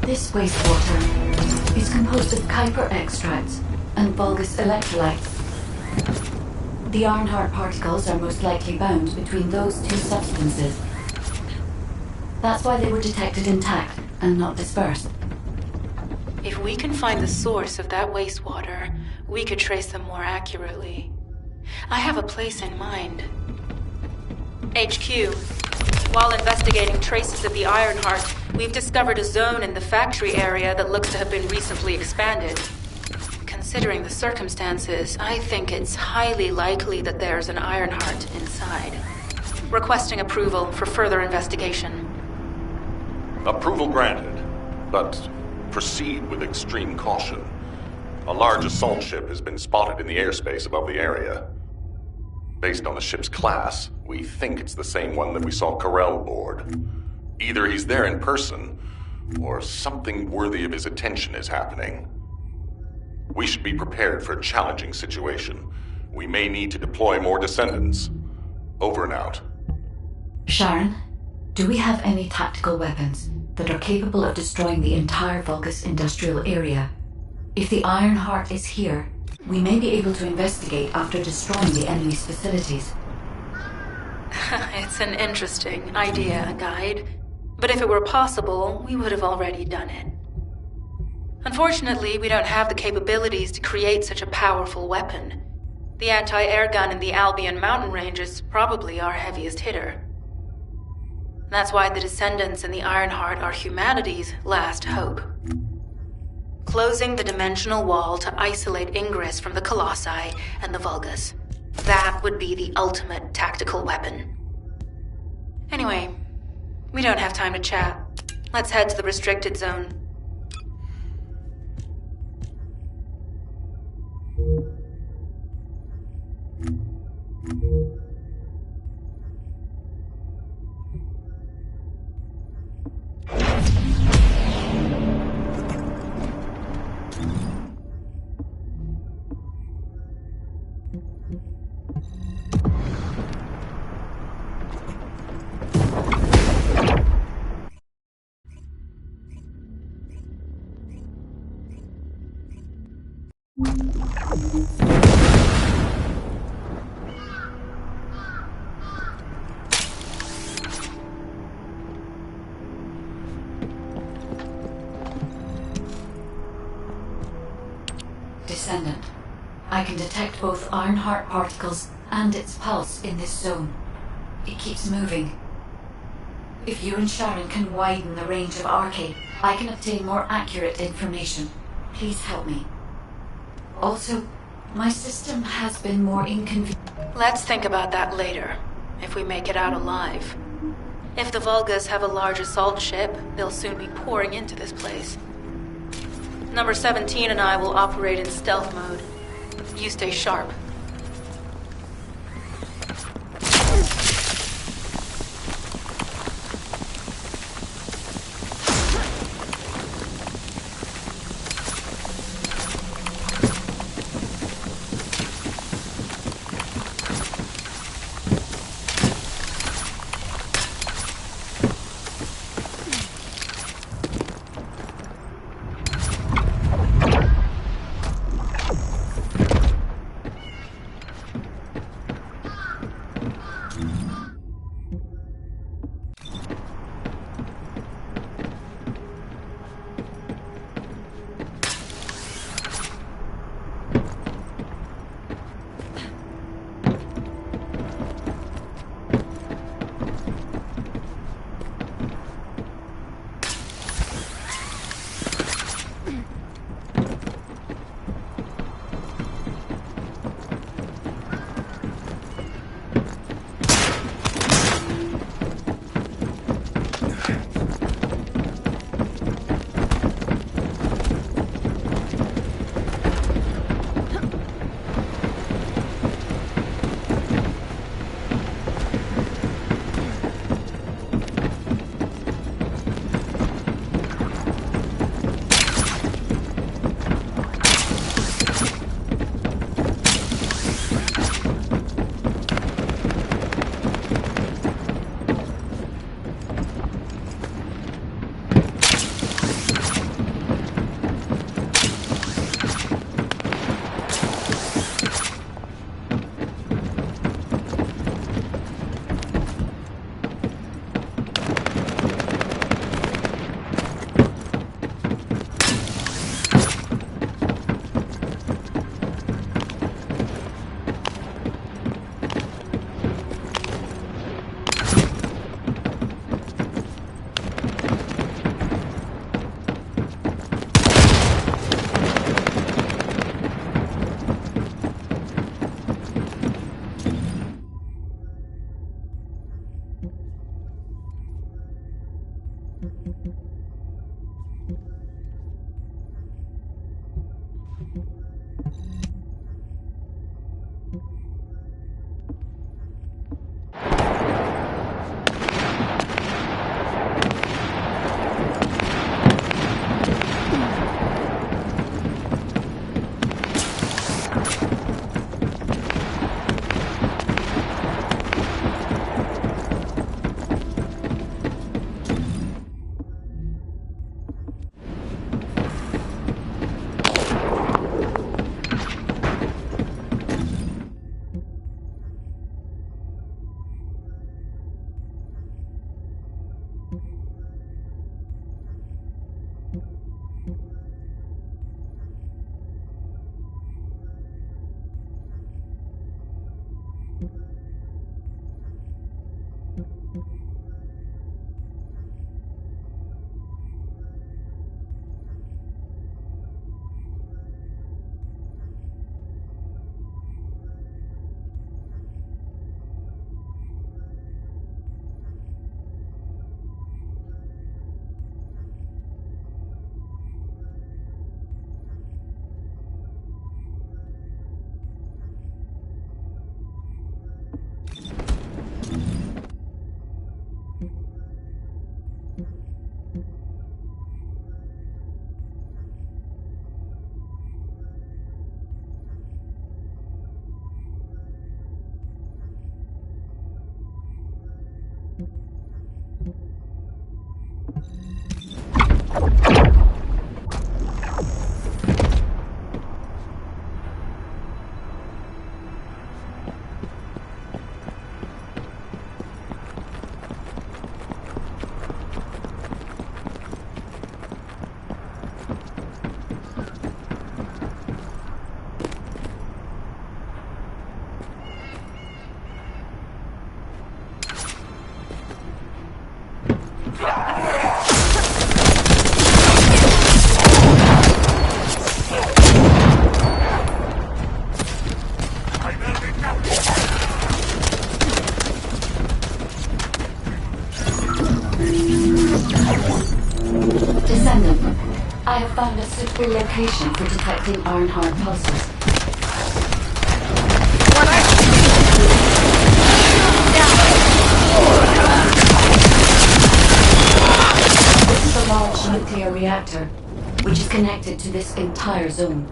This wastewater is composed of Kuiper extracts and Vulgus electrolytes. The Ironheart particles are most likely bound between those two substances. That's why they were detected intact and not dispersed. If we can find the source of that wastewater, we could trace them more accurately. I have a place in mind. HQ. While investigating traces of the Ironheart, we've discovered a zone in the factory area that looks to have been recently expanded. Considering the circumstances, I think it's highly likely that there's an Ironheart inside. Requesting approval for further investigation. Approval granted, but proceed with extreme caution. A large assault ship has been spotted in the airspace above the area. Based on the ship's class, we think it's the same one that we saw Corell board. Either he's there in person, or something worthy of his attention is happening. We should be prepared for a challenging situation. We may need to deploy more descendants. Over and out. Sharon, do we have any tactical weapons that are capable of destroying the entire Vulgus industrial area? If the Ironheart is here, we may be able to investigate after destroying the enemy's facilities. It's an interesting idea, Guide. But if it were possible, we would have already done it. Unfortunately, we don't have the capabilities to create such a powerful weapon. The anti-air gun in the Albion mountain range is probably our heaviest hitter. That's why the Descendants and the Ironheart are humanity's last hope. Closing the dimensional wall to isolate Ingress from the Colossi and the Vulgus. That would be the ultimate tactical weapon. Anyway, we don't have time to chat. Let's head to the restricted zone. Descendant, I can detect both Ironheart particles and its pulse in this zone. It keeps moving. If you and Sharon can widen the range of Arcade, I can obtain more accurate information. Please help me. Also, my system has been more inconvenient. Let's think about that later, if we make it out alive. If the Vulgus have a large assault ship, they'll soon be pouring into this place. Number 17 and I will operate in stealth mode. You stay sharp. found a suitable location for detecting Ironheart pulses. This is a large nuclear reactor, which is connected to this entire zone.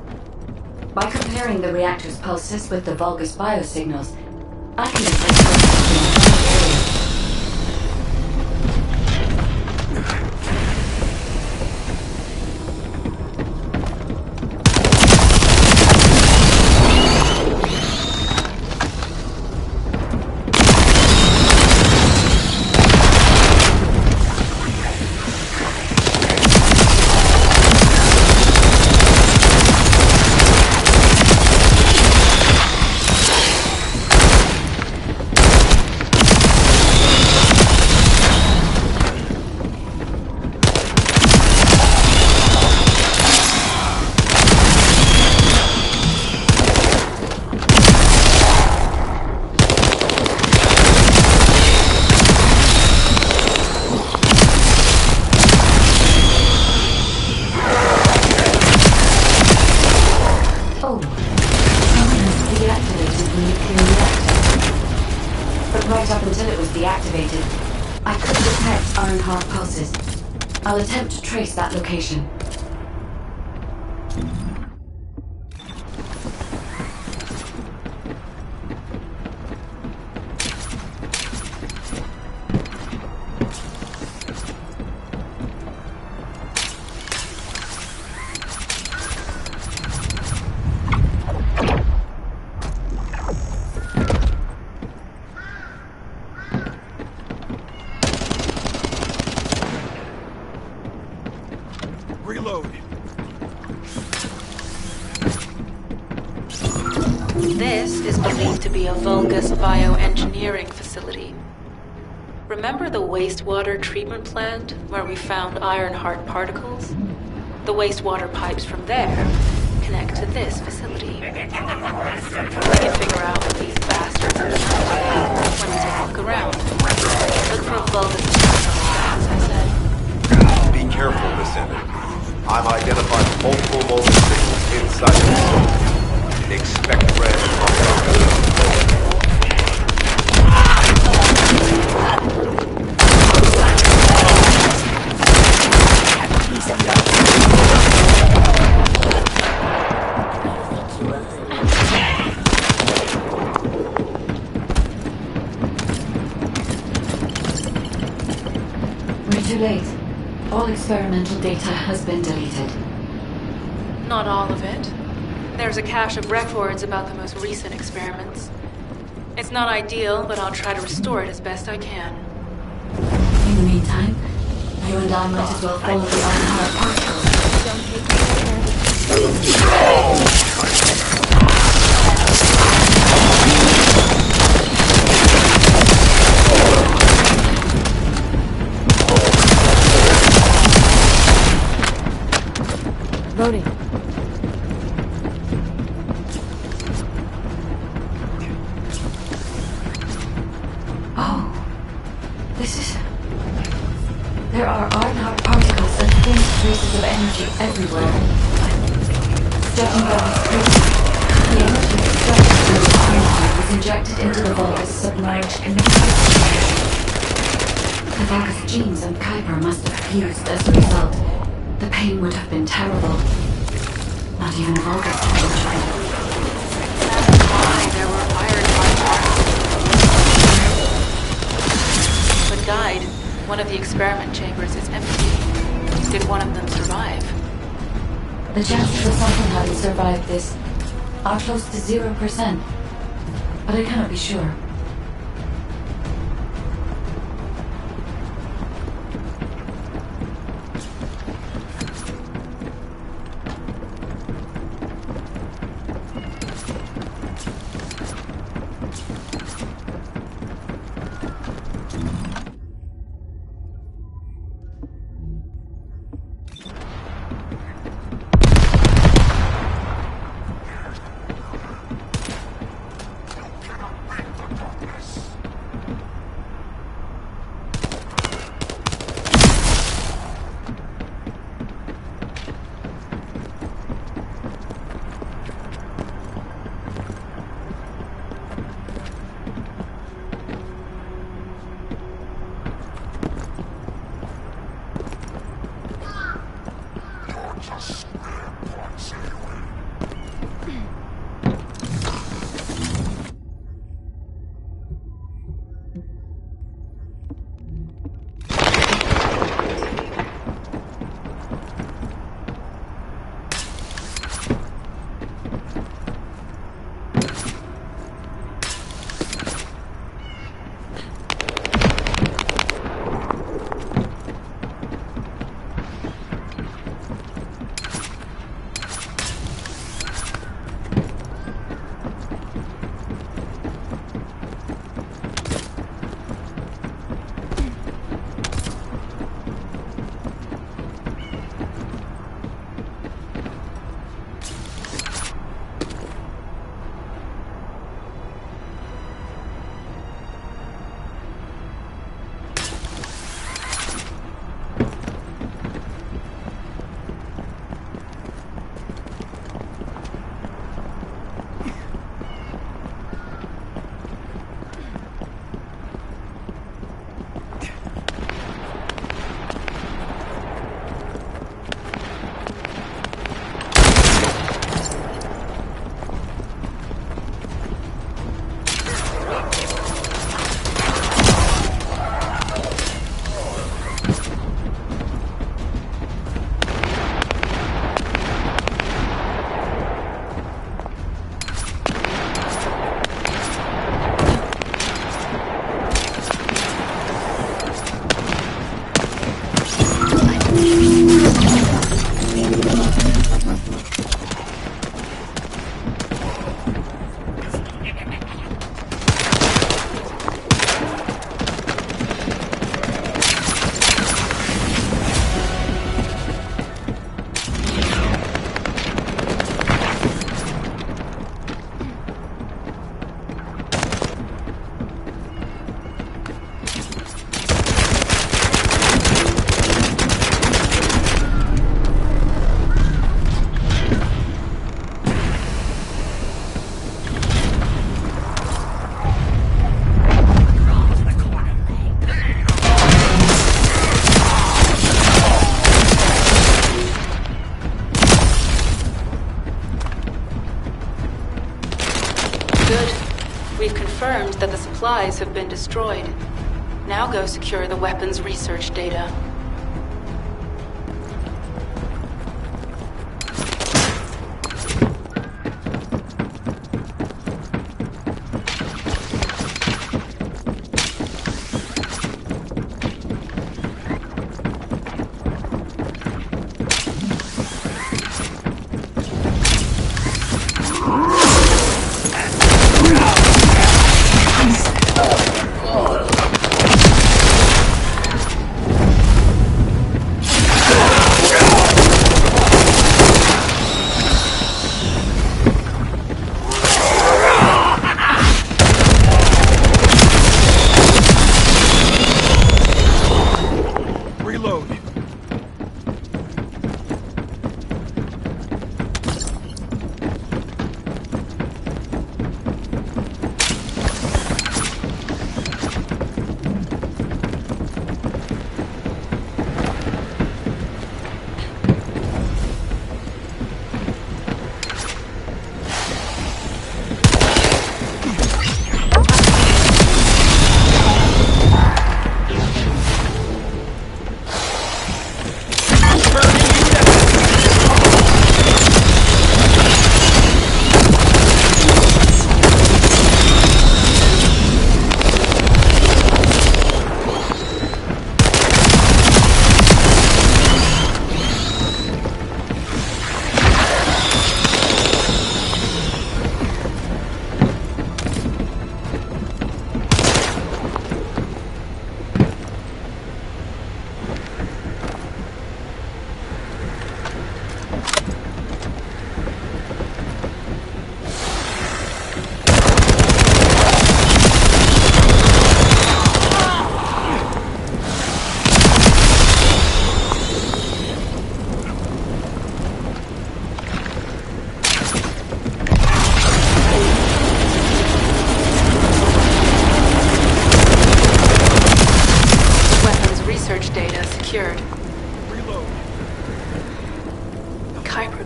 By comparing the reactor's pulses with the Vulgus biosignals, I can detect pulses in the area. I'll attempt to trace that location. This is believed to be a Vulgus bioengineering facility. Remember the wastewater treatment plant where we found Ironheart particles? The wastewater pipes from there connect to this facility. We can figure out what these bastards are trying to do when we take a look around. Look for a Vulgus as I said. Be careful, Descendant. I've identified multiple Vulgus signals inside the zone. Expect red from We're too late. All experimental data has been deleted. Not all of it. There's a cache of records about the most recent experiments. It's not ideal, but I'll try to restore it as best I can. In the meantime, you and I might as well follow the Ironheart particles. Don't take me there. Loading. There are Ironheart particles and faint traces of energy everywhere. Judging by this trace, the energy extracted from the Ironheart was injected into the Vulgus submerged connector. The Vulgus genes and Kuiper must have fused as a result. The pain would have been terrible. Not even Vulgus can enjoy it. That's why there were Ironheart particles. But Guide, one of the experiment chambers is empty. Did one of them survive? The chances that something hadn't survived this are close to 0%, but I cannot be sure. Good. We've confirmed that the supplies have been destroyed. Now go secure the weapons research data.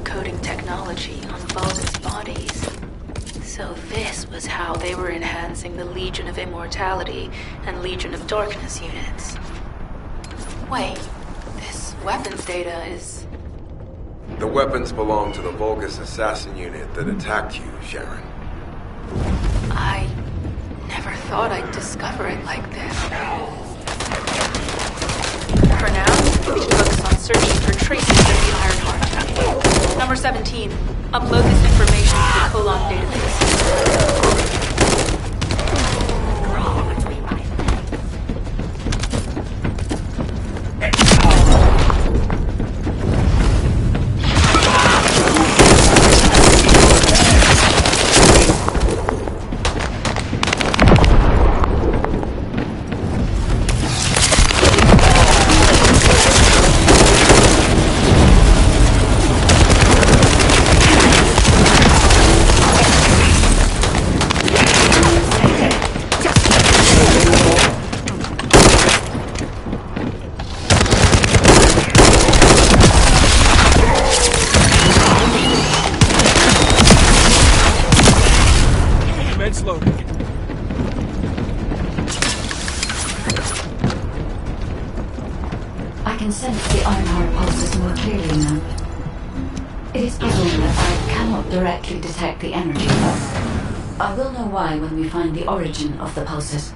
Coding technology on Vulgus bodies. So this was how they were enhancing the Legion of Immortality and Legion of Darkness units. Wait, this weapons data is... The weapons belong to the Vulgus assassin unit that attacked you, Sharon. I never thought I'd discover it like this. For now, we should focus on searching for traces of the Ironheart. Number 17, upload this information to the Colon database. I can sense the Ironheart pulses more clearly now. It is puzzling that I cannot directly detect the energy. I will know why when we find the origin of the pulses.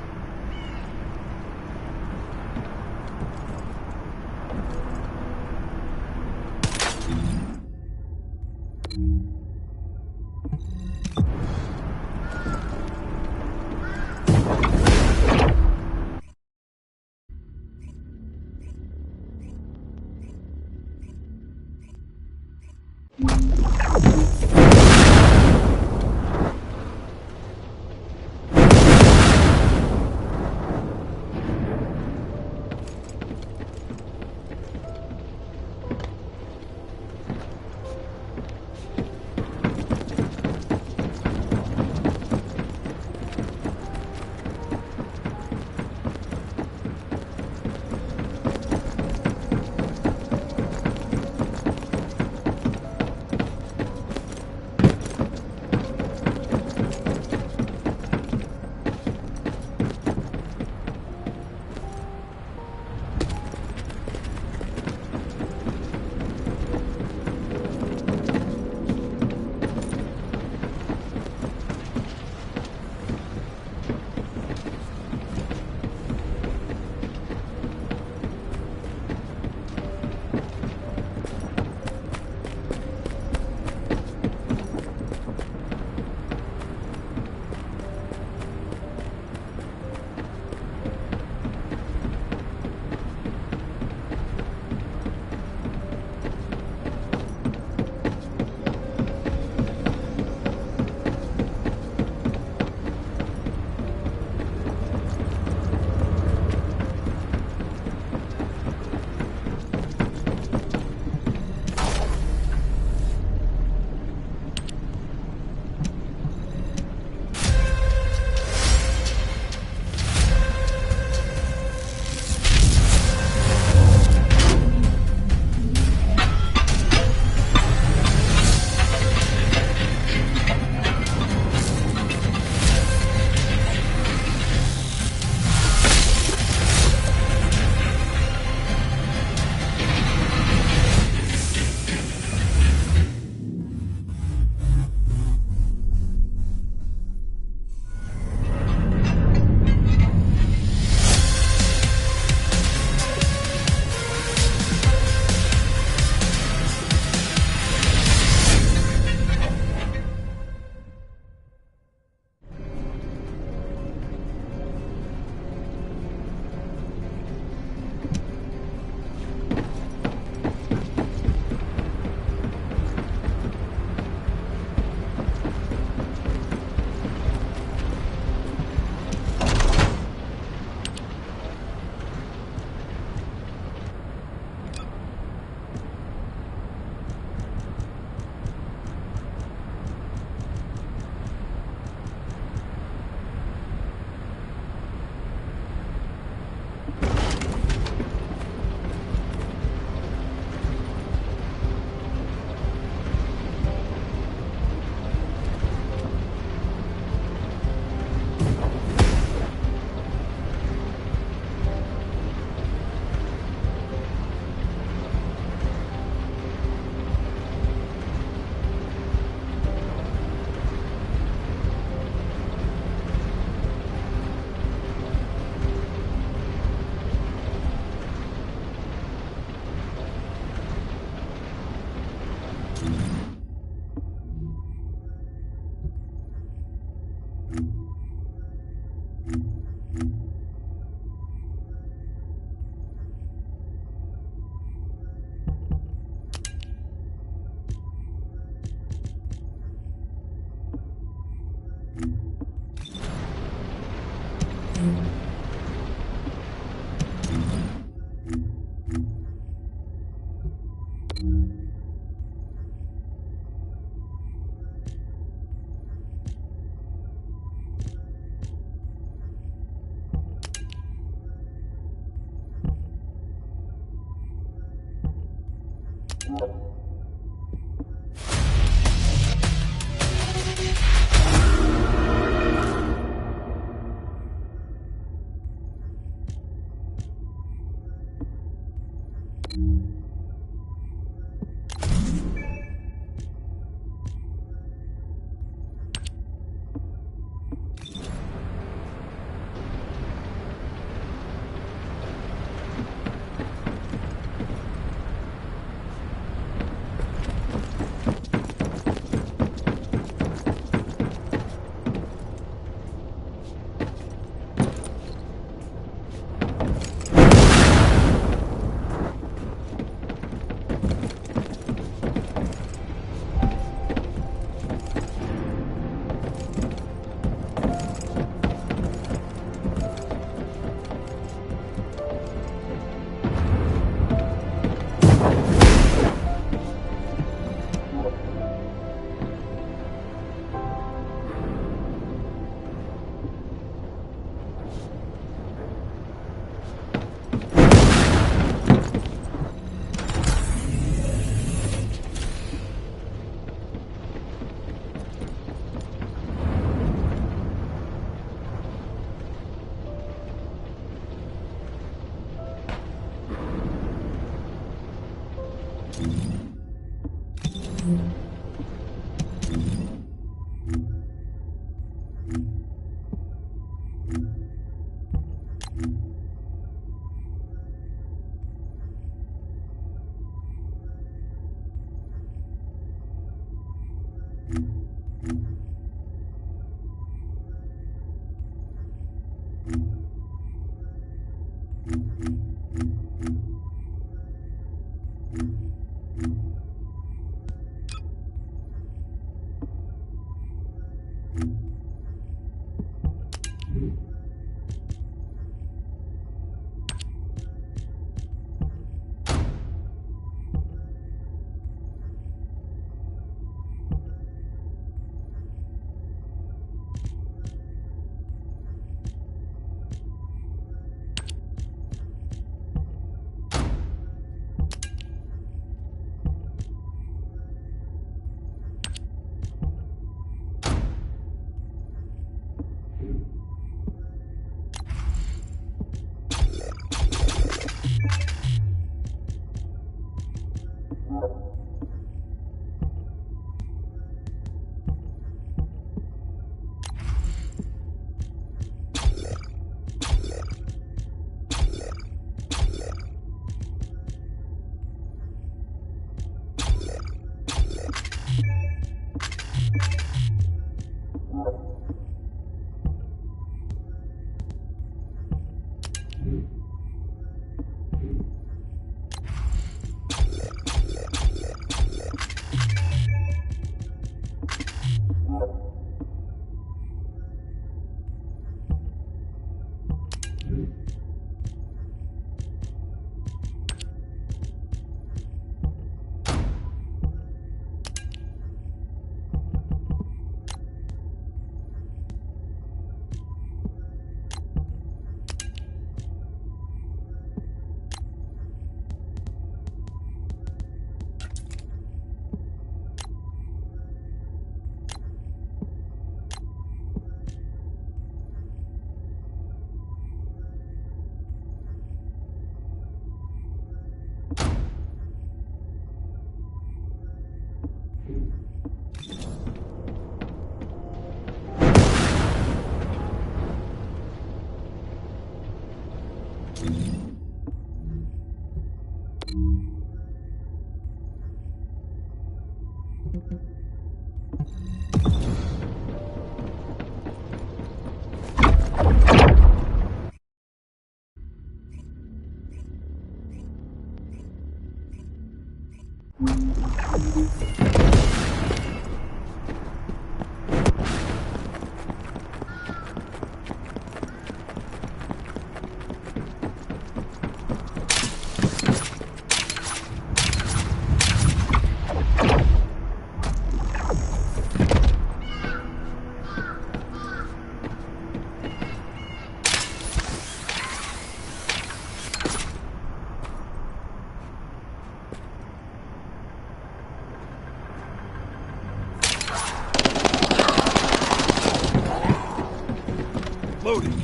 Loading.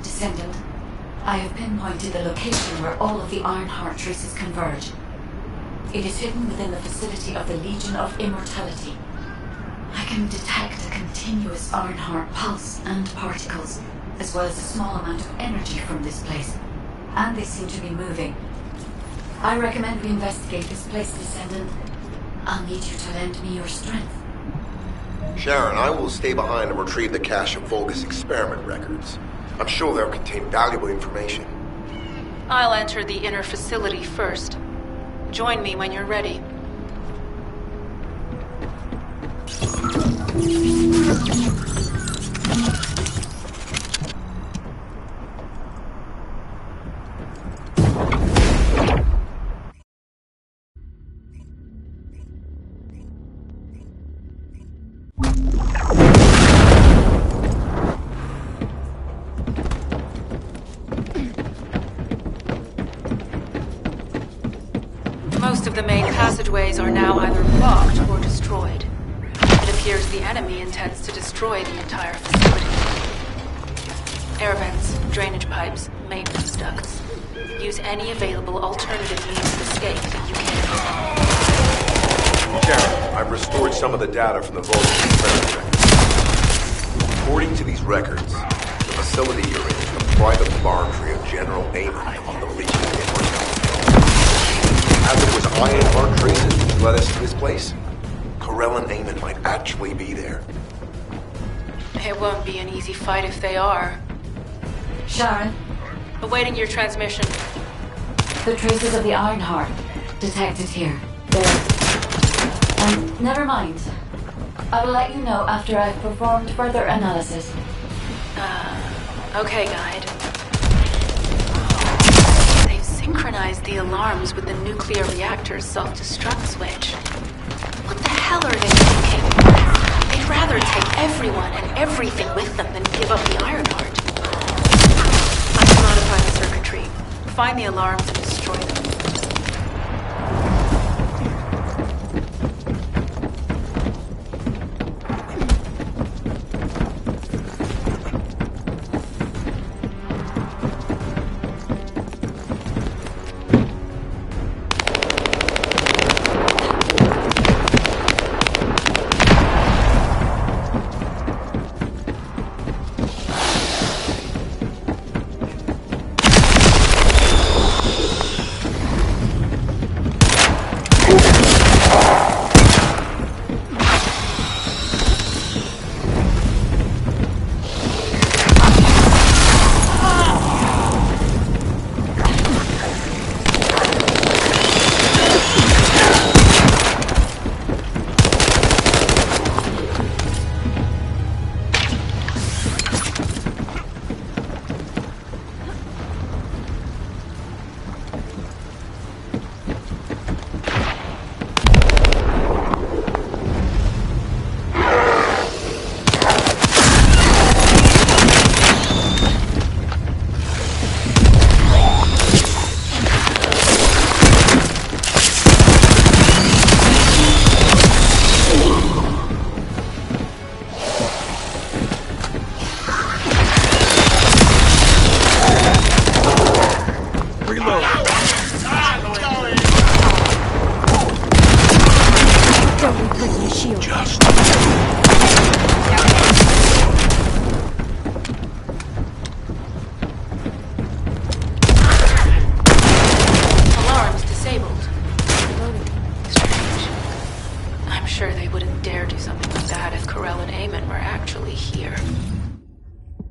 Descendant, I have pinpointed the location where all of the Ironheart traces converge. It is hidden within the facility of the Legion of Immortality. I can detect a continuous Ironheart pulse and particles, as well as a small amount of energy from this place. And they seem to be moving. I recommend we investigate this place, Descendant. I'll need you to lend me your strength. Sharon, I will stay behind and retrieve the cache of Vulgus experiment records. I'm sure they'll contain valuable information. I'll enter the inner facility first. Join me when you're ready. Most of the main passageways are now either blocked or destroyed. It appears the enemy intends to destroy the entire facility. Air vents, drainage pipes, maintenance ducts. Use any available alternative means of escape that you can. Sharon, I've restored some of the data from the Vulgus experiment records. According to these records, the facility you're in is the private laboratory of General Amon on the Legion of Immortality. As it was Ironheart traces that led us to this place, Corell and Amon might actually be there. It won't be an easy fight if they are. Sharon? Awaiting your transmission. The traces of the Ironheart detected here. There. Never mind. I will let you know after I've performed further analysis. Okay, Guide. They've synchronized the alarms with the nuclear reactor's self-destruct switch. What the hell are they thinking? They'd rather take everyone and everything with them than give up the Ironheart. find the alarms and destroy them.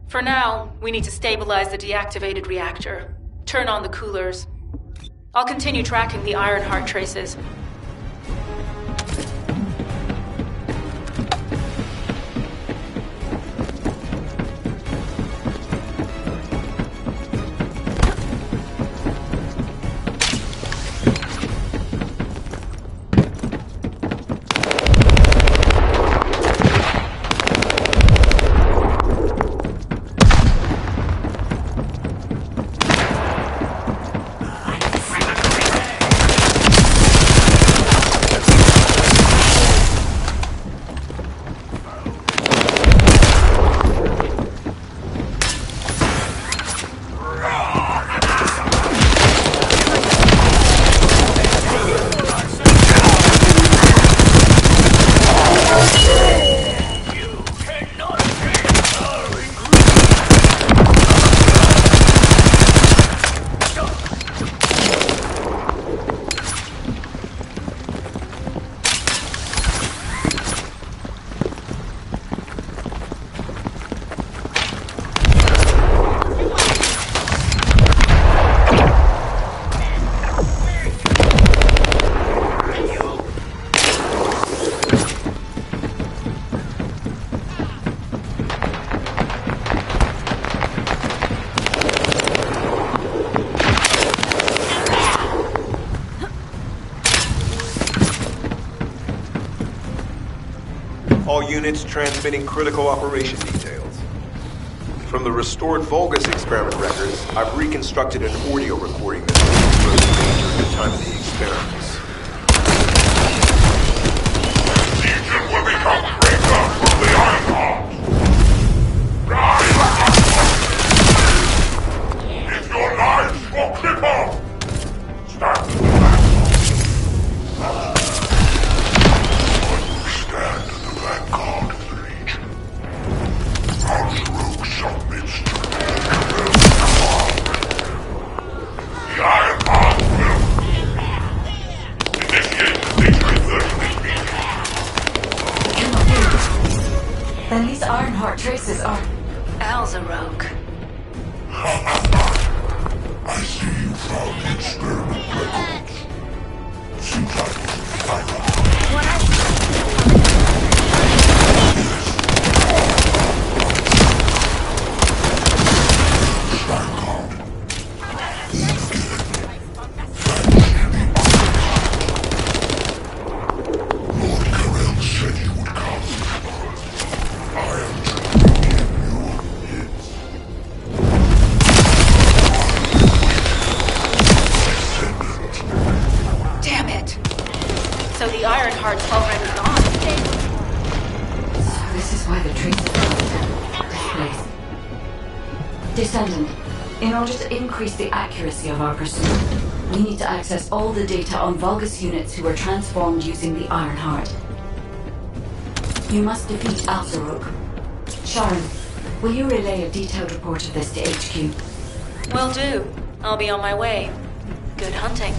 For now, we need to stabilize the deactivated reactor. Turn on the coolers. I'll continue tracking the Ironheart traces. All units transmitting critical operation details. From the restored Vulgus experiment records, I've reconstructed an audio recording that was made during the time of the experiments. Legion will become greater from the Ironheart. If your lives will cripple, stand to the back. Stand at the vanguard of the Legion. House Rogue submits to the command. The Ironheart will initiate the victory meeting. Then these Ironheart traces are... Al's a rogue. I see you found the experiment records. Seems like it was a fire. part's already gone. So this is why the traces are displaced. Descendant, in order to increase the accuracy of our pursuit, we need to access all the data on Vulgus units who were transformed using the Iron Heart. You must defeat Alzarok. Sharon, will you relay a detailed report of this to HQ? Will do. I'll be on my way. Good hunting.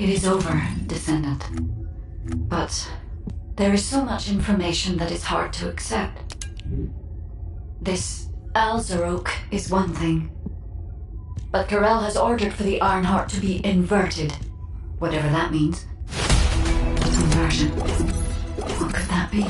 It is over, Descendant. But there is so much information that is hard to accept. This Alzarok is one thing. But Karel has ordered for the Iron Heart to be inverted. Whatever that means. Conversion. What could that be?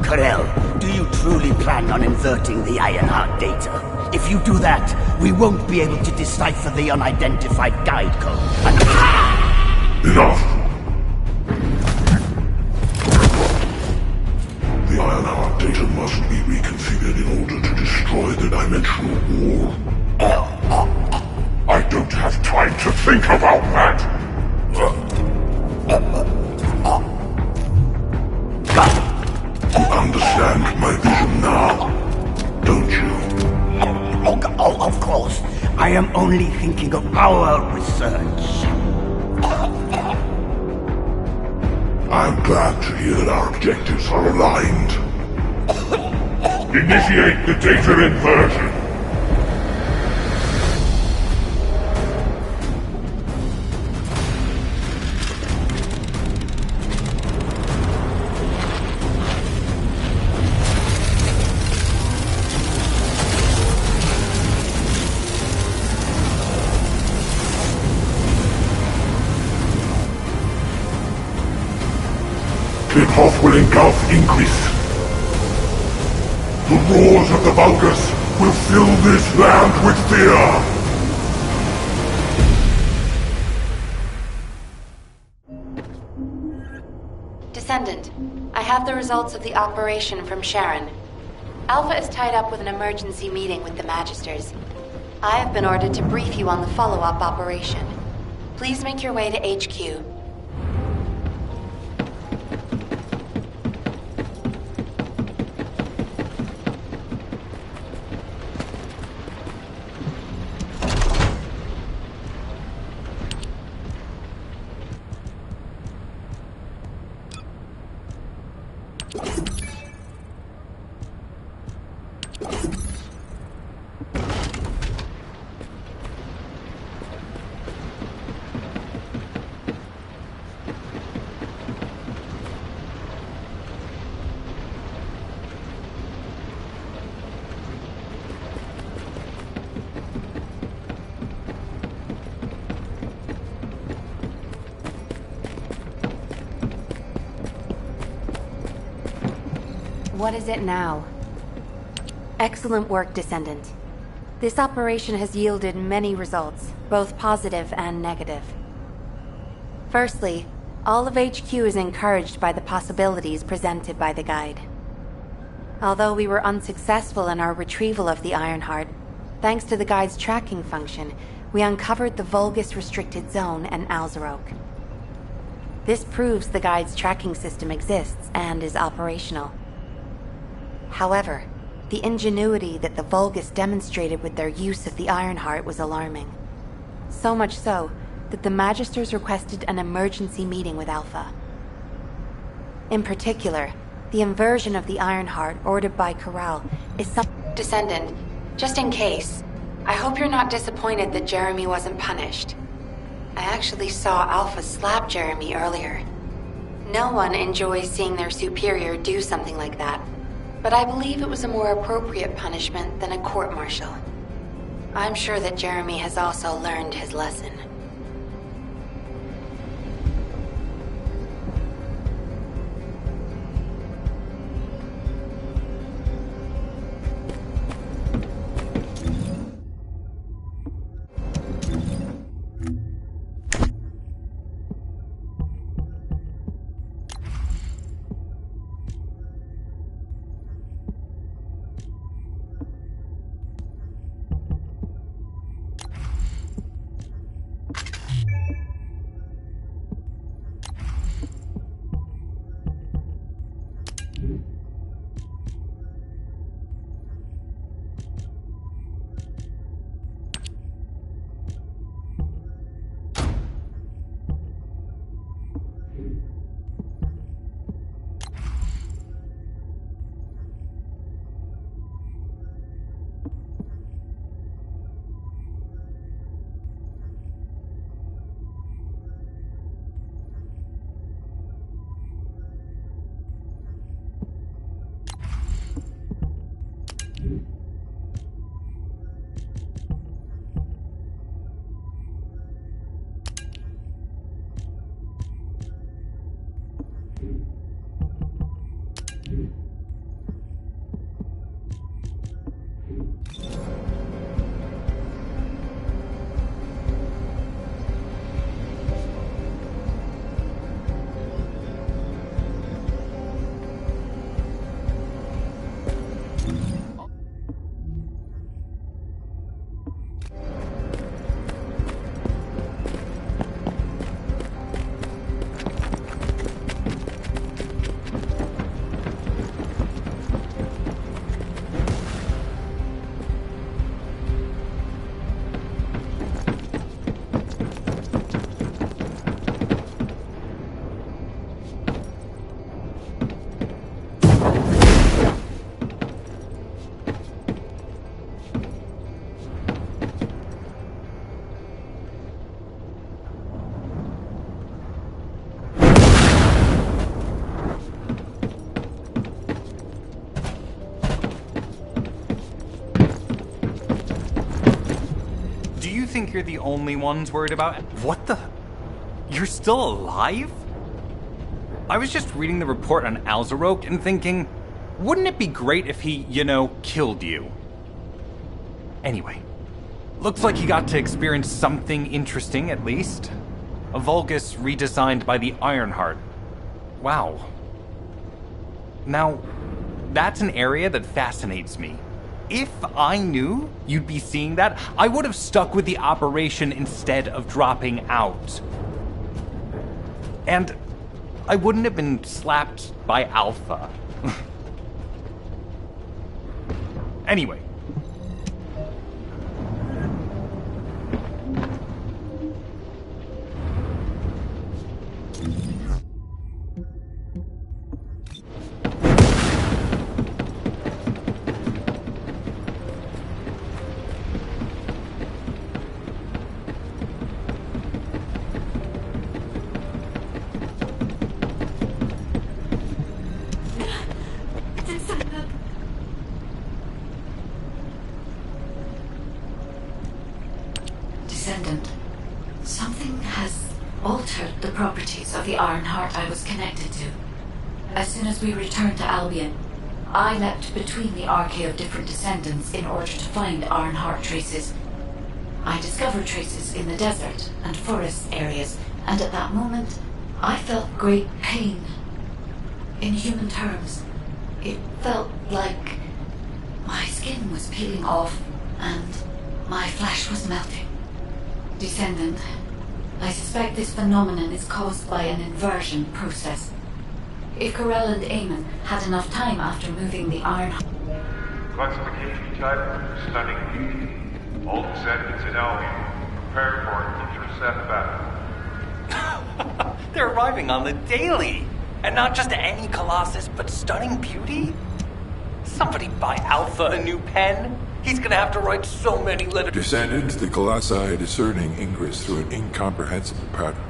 Karel, do you truly plan on inverting the Ironheart data? If you do that, we won't be able to decipher the unidentified guide code. Enough! The Ironheart data must be reconfigured in order to destroy the dimensional wall. I don't have time to think about that! You understand my vision now, don't you? Oh, of course. I am only thinking of our research. I'm glad to hear that our objectives are aligned. Initiate the data inversion. Clip-off will engulf Increase. The roars of the Vulgus will fill this land with fear! Descendant, I have the results of the operation from Sharon. Alpha is tied up with an emergency meeting with the Magisters. I have been ordered to brief you on the follow-up operation. Please make your way to HQ. What is it now? Excellent work, Descendant. This operation has yielded many results, both positive and negative. Firstly, all of HQ is encouraged by the possibilities presented by the guide. Although we were unsuccessful in our retrieval of the Ironheart, thanks to the guide's tracking function, we uncovered the Vulgus restricted zone and Alzarok. This proves the guide's tracking system exists and is operational. However, the ingenuity that the Vulgus demonstrated with their use of the Ironheart was alarming. So much so that the Magisters requested an emergency meeting with Alpha. In particular, the inversion of the Ironheart ordered by Corral is some... Descendant, just in case, I hope you're not disappointed that Jeremy wasn't punished. I actually saw Alpha slap Jeremy earlier. No one enjoys seeing their superior do something like that. But I believe it was a more appropriate punishment than a court-martial. I'm sure that Jeremy has also learned his lesson. think you're the only ones worried about... What the... You're still alive? I was just reading the report on Alzarok and thinking, wouldn't it be great if he, killed you? Anyway, looks like he got to experience something interesting at least. A Vulgus redesigned by the Ironheart. Wow. Now, that's an area that fascinates me. If I knew you'd be seeing that, I would have stuck with the operation instead of dropping out. And I wouldn't have been slapped by Alpha. Anyway. Descendant, something has altered the properties of the Ironheart I was connected to. As soon as we returned to Albion, I leapt between the arcade of different descendants in order to find Ironheart traces. I discovered traces in the desert and forest areas, and at that moment, I felt great pain. In human terms, it felt like my skin was peeling off and my flesh was melting. Descendant, I suspect this phenomenon is caused by an inversion process. If Corell and Eamon had enough time after moving the Ironheart... Classification type, stunning beauty. All descendants in Albion, prepare for an intercept battle. They're arriving on the daily! And not just any Colossus, but stunning beauty? Somebody buy Alpha a new pen? He's gonna have to write so many letters. Descendants, the Colossi are discerning ingress through an incomprehensible pattern.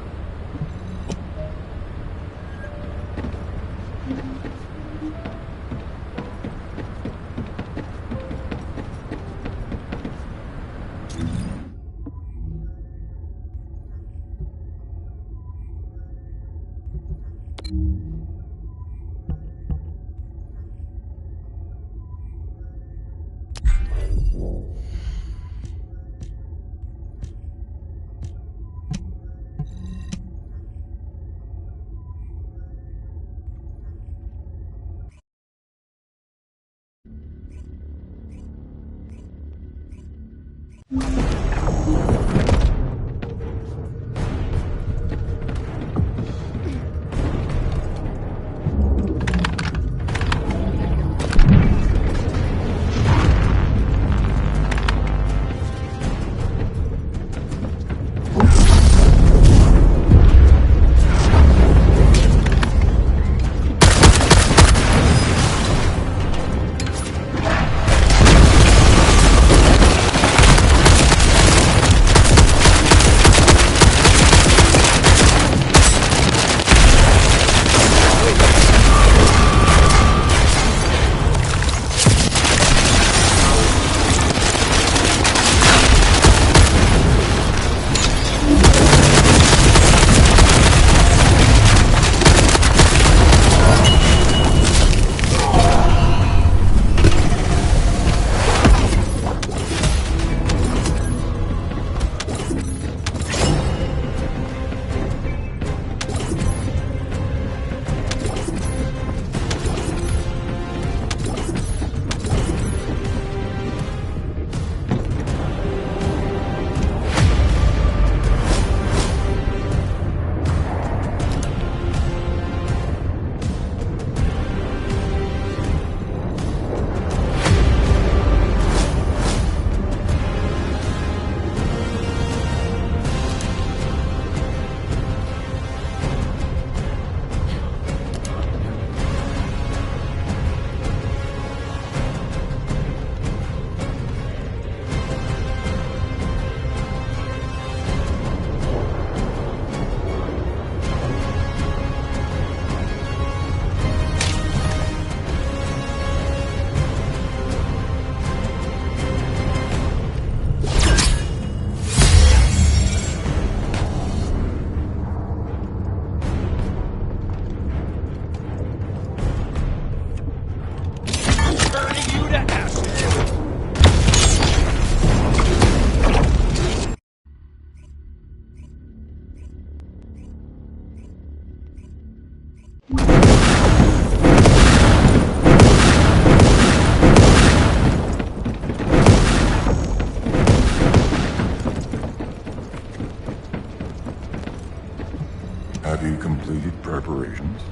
completed preparations?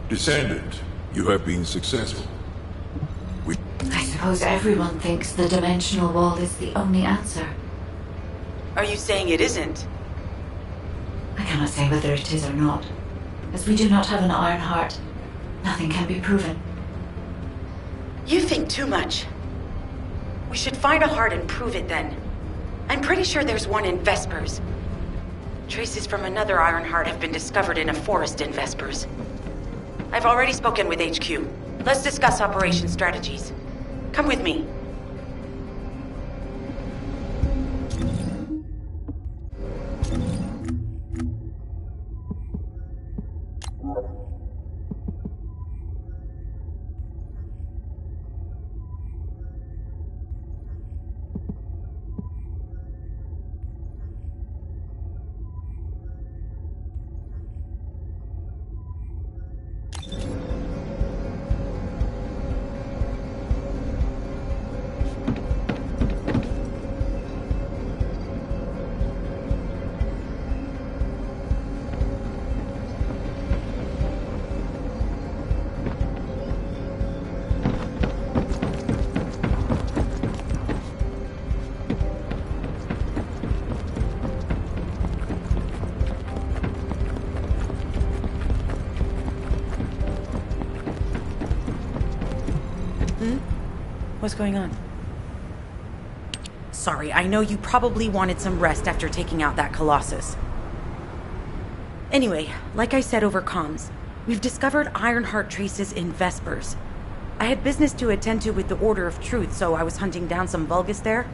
Descendant, you have been successful. I suppose everyone thinks the dimensional wall is the only answer. Are you saying it isn't? I cannot say whether it is or not. As we do not have an iron heart, nothing can be proven. You think too much. We should find a heart and prove it then. I'm pretty sure there's one in Vespers. Traces from another iron heart have been discovered in a forest in Vespers. I've already spoken with HQ. Let's discuss operation strategies. Come with me. What's going on? Sorry, I know you probably wanted some rest after taking out that Colossus. Anyway, like I said over comms, we've discovered Ironheart traces in Vespers. I had business to attend to with the Order of Truth, so I was hunting down some Vulgus there.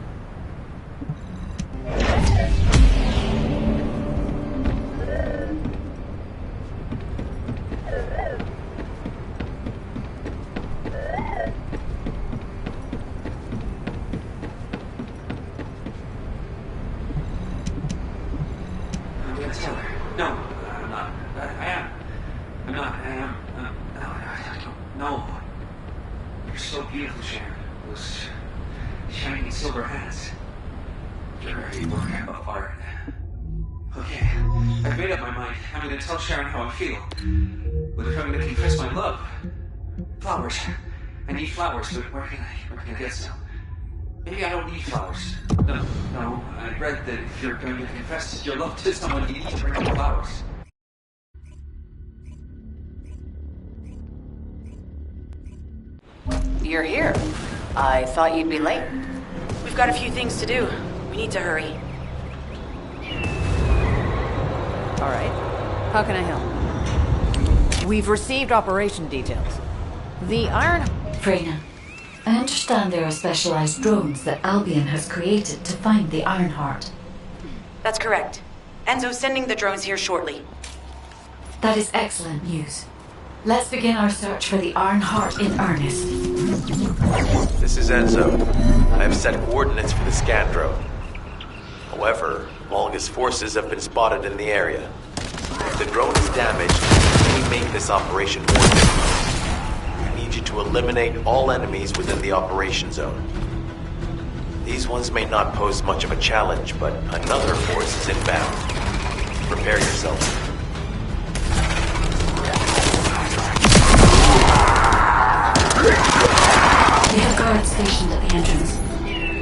Flowers, but where can I get some? Maybe I don't need flowers. No, I read that if you're going to confess your love to someone, you need to bring them flowers. You're here. I thought you'd be late. We've got a few things to do. We need to hurry. All right. How can I help? We've received operation details. The Iron... Freyna, I understand there are specialized drones that Albion has created to find the Ironheart. That's correct. Enzo's sending the drones here shortly. That is excellent news. Let's begin our search for the Ironheart in earnest. This is Enzo. I have set coordinates for the scan drone. However, Vulgus forces have been spotted in the area. If the drone is damaged, we make this operation more difficult. I need you to eliminate all enemies within the operation zone. These ones may not pose much of a challenge, but another force is inbound. Prepare yourself. We have guards stationed at the entrance.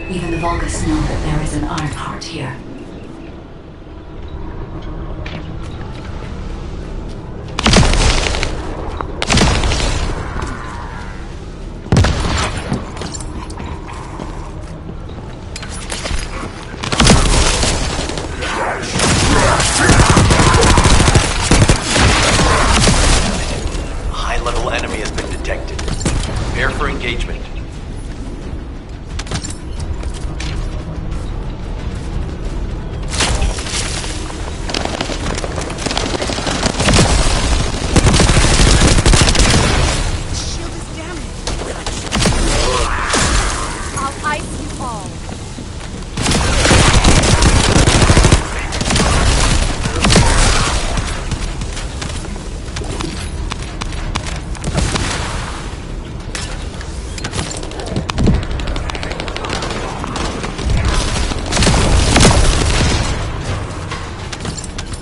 Even the Vulgus know that there is an Ironheart here. High-level enemy has been detected. Prepare for engagement.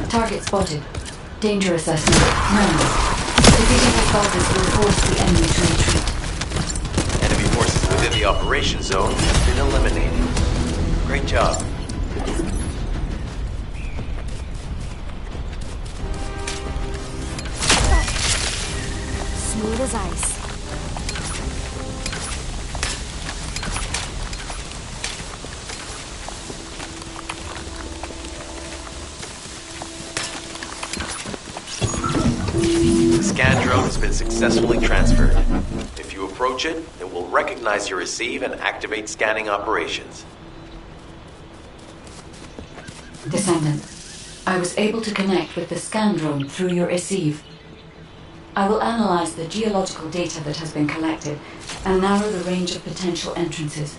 Target spotted. Danger assessment. None. Defeating the Vulgus will force the enemy to retreat. Enemy forces within the operation zone have been eliminated. Great job. Smooth as ice. The scan drone has been successfully transferred. If you approach it, it will recognize your receive and activate scanning operations. Descendant, I was able to connect with the scan drone through your receive. I will analyze the geological data that has been collected and narrow the range of potential entrances.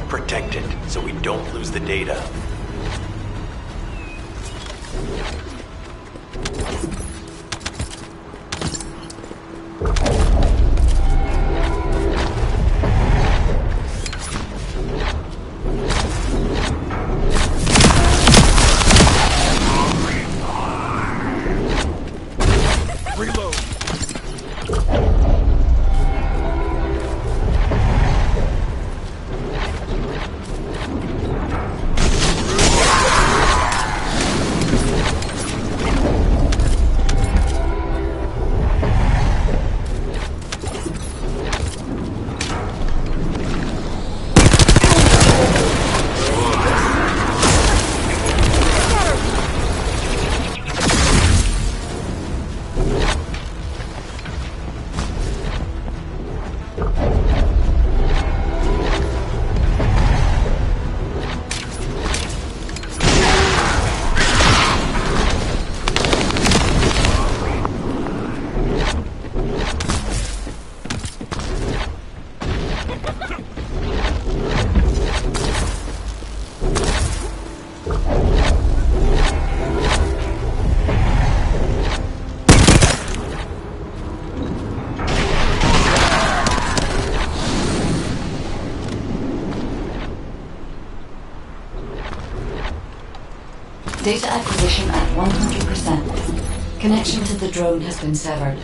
Protect it so we don't lose the data. Data acquisition at 100%. Connection to the drone has been severed.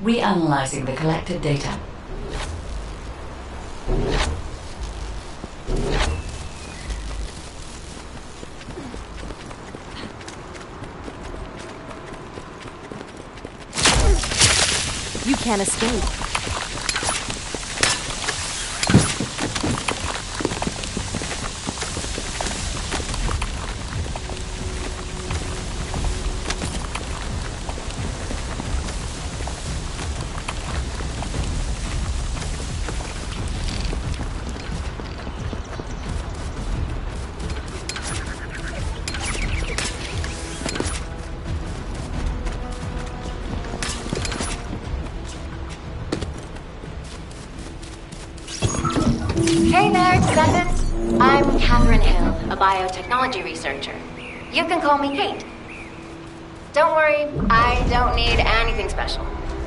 Reanalyzing the collected data. You can't escape. Hey there, Descendant. I'm Catherine Hill, a biotechnology researcher. You can call me Kate. Don't worry, I don't need anything special.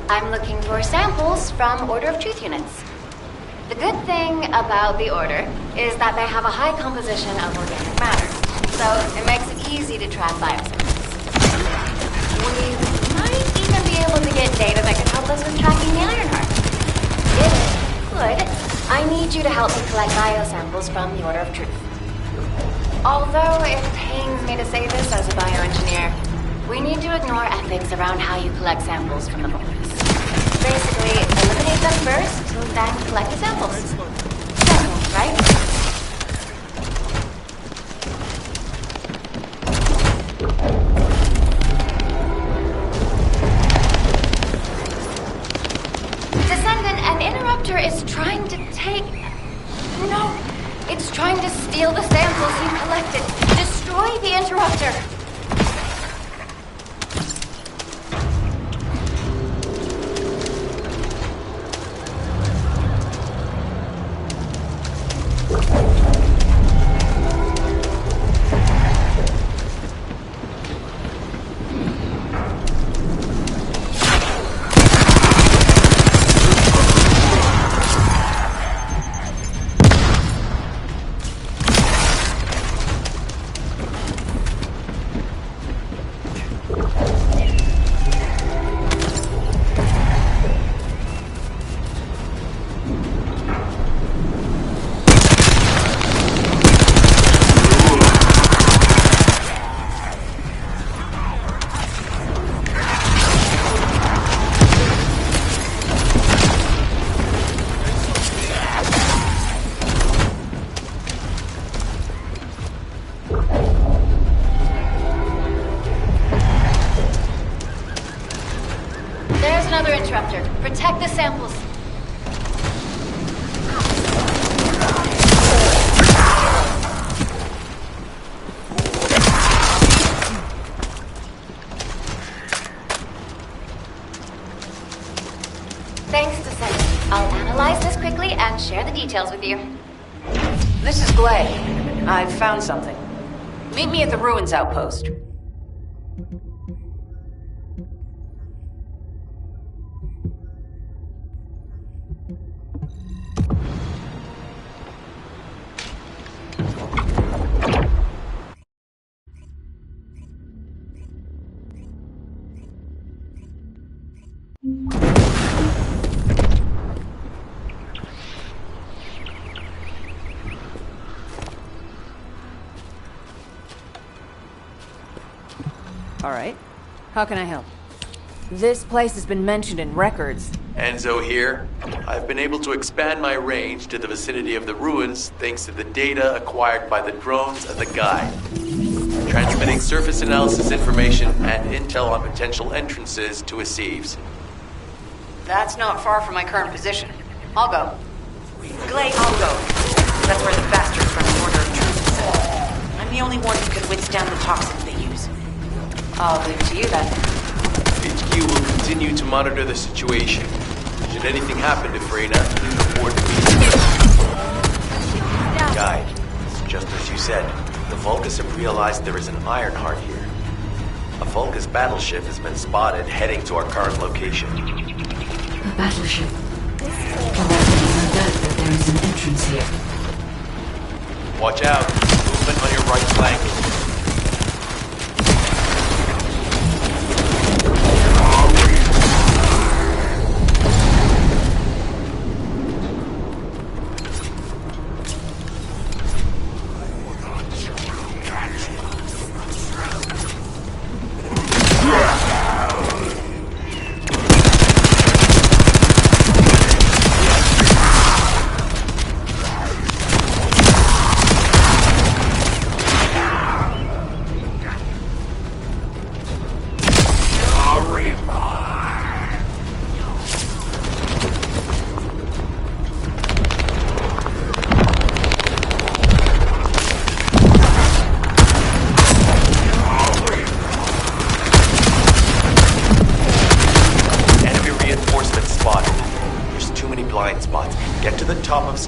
I'm looking for samples from Order of Truth units. The good thing about the Order is that they have a high composition of organic matter, so it makes it easy to track biosamples. We might even be able to get data that could help us with tracking the Ironheart. If it could, I need you to help me collect biosamples from the Order of Truth. Although it pains me to say this as a bioengineer, we need to ignore ethics around how you collect samples from the Vulgus. Basically, eliminate them first, then collect the samples. Simple, right? Descendant, an interrupter is trying to take... No, it's trying to steal the samples you collected. Destroy the interrupter. Another interrupter. Protect the samples. Thanks, Descendant. I'll analyze this quickly and share the details with you. This is Glay. I've found something. Meet me at the Ruins Outpost. Alright. How can I help? This place has been mentioned in records. Enzo here. I've been able to expand my range to the vicinity of the ruins thanks to the data acquired by the drones and the guide. Transmitting surface analysis information and intel on potential entrances to Aceves. That's not far from my current position. I'll go. Glay, I'll go. That's where the bastards from the Order of Truth is at. I'm the only one who can withstand the toxins they use. I'll leave it to you then. HQ will continue to monitor the situation. Should anything happen to Freyna, please report to me. Guide, it's just as you said. The Vulgus have realized there is an Ironheart here. A Vulgus battleship has been spotted heading to our current location. A battleship. Well, there's no doubt that there is an entrance here. Watch out. Movement on your right flank.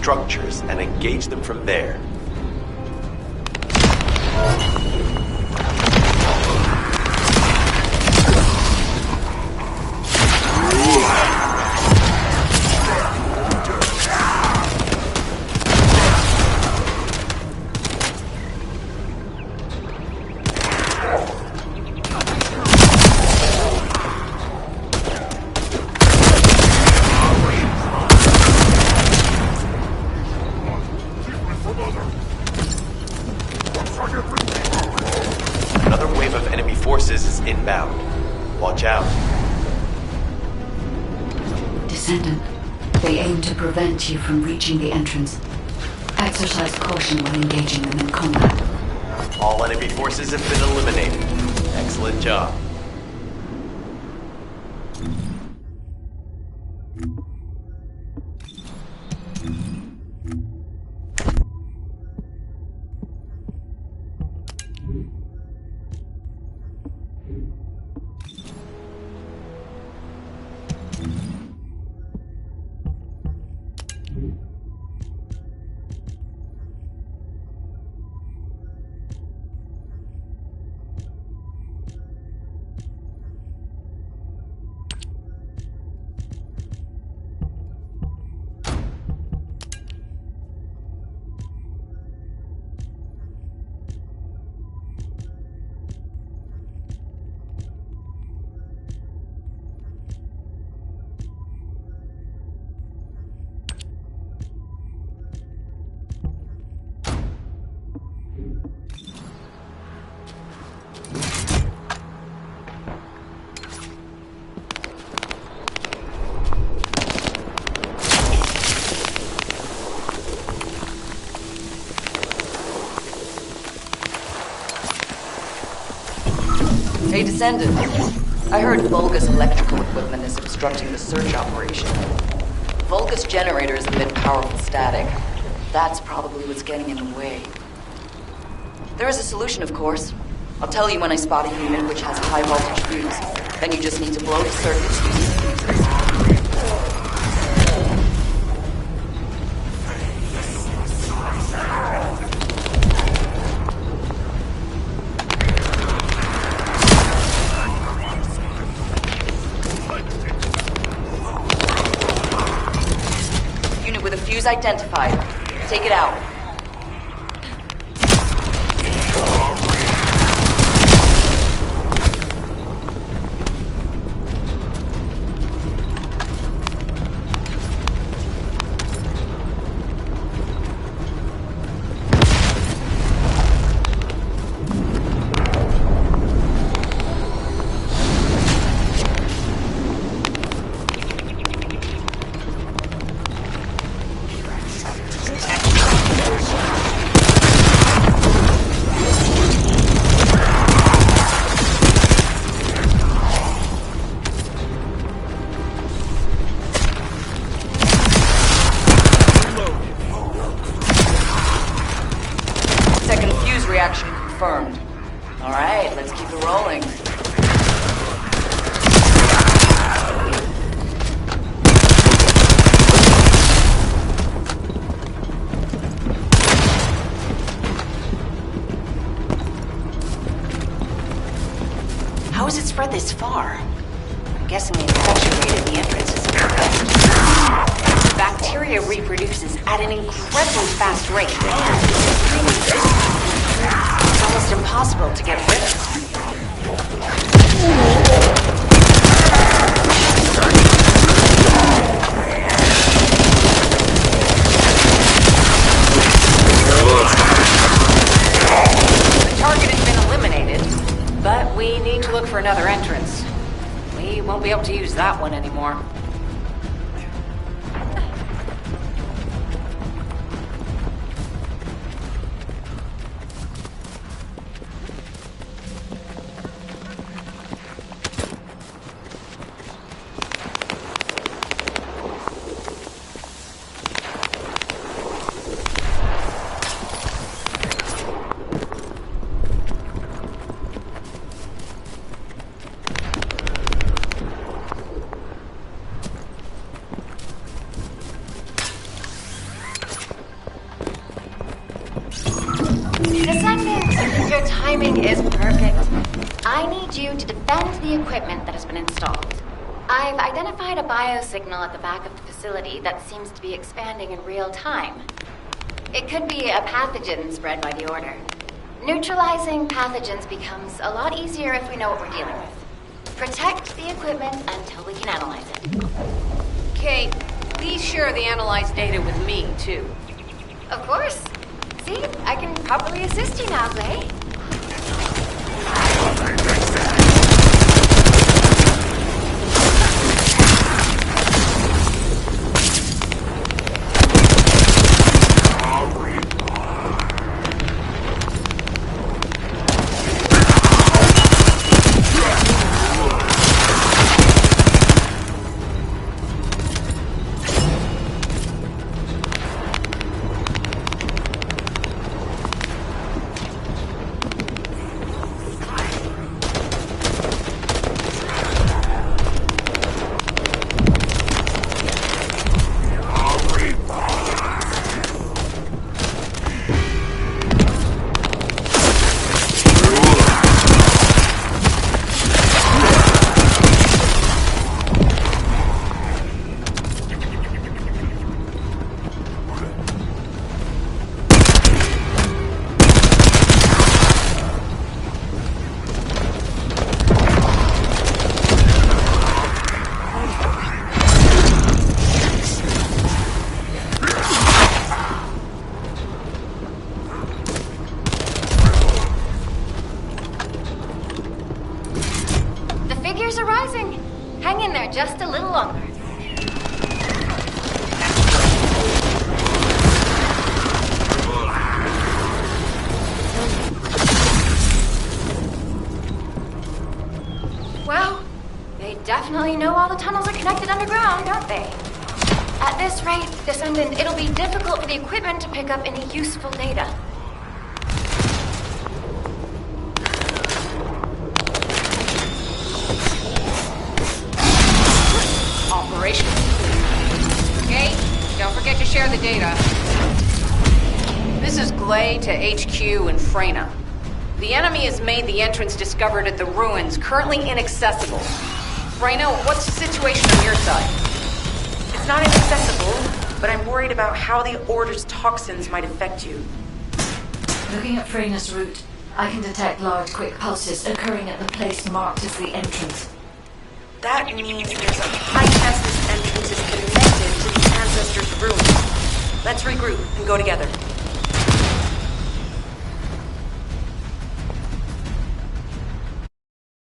structures and engage them from there. Another wave of enemy forces is inbound. Watch out. Descendant, they aim to prevent you from reaching the entrance. Exercise caution when engaging them in combat. All enemy forces have been eliminated. Excellent job. Hey, Descendant. I heard Vulgus electrical equipment is obstructing the search operation. Vulgus generators emit powerful static. That's probably what's getting in the way. There is a solution, of course. I'll tell you when I spot a unit which has a high voltage fuse. Then you just need to blow the circuits using fuses. Fuse identified. Take it out. Reaction confirmed. Alright, let's keep it rolling. How has it spread this far? I'm guessing the infection rate at the entrance isn't the best. The bacteria reproduces at an incredibly fast rate. It's almost impossible to get rid of. The target has been eliminated, but we need to look for another entrance. We won't be able to use that one anymore. timing is perfect. I need you to defend the equipment that has been installed. I've identified a biosignal at the back of the facility that seems to be expanding in real time. It could be a pathogen spread by the Order. Neutralizing pathogens becomes a lot easier if we know what we're dealing with. Protect the equipment until we can analyze it. Kate, please share the analyzed data with me, too. Of course. See, I can properly assist you now, Clay. Figures are rising. Hang in there just a little longer. Well, they definitely know all the tunnels are connected underground, don't they? At this rate, Descendant, it'll be difficult for the equipment to pick up any useful data. Operation. Okay, don't forget to share the data. This is Glay to HQ in Freyna. The enemy has made the entrance discovered at the ruins currently inaccessible. Freyna, what's the situation on your side? It's not inaccessible, but I'm worried about how the Order's toxins might affect you. Looking at Freyna's route, I can detect large quick pulses occurring at the place marked as the entrance. That means there's a high chance this entrance is connected to the Ancestors' ruins. Let's regroup and go together.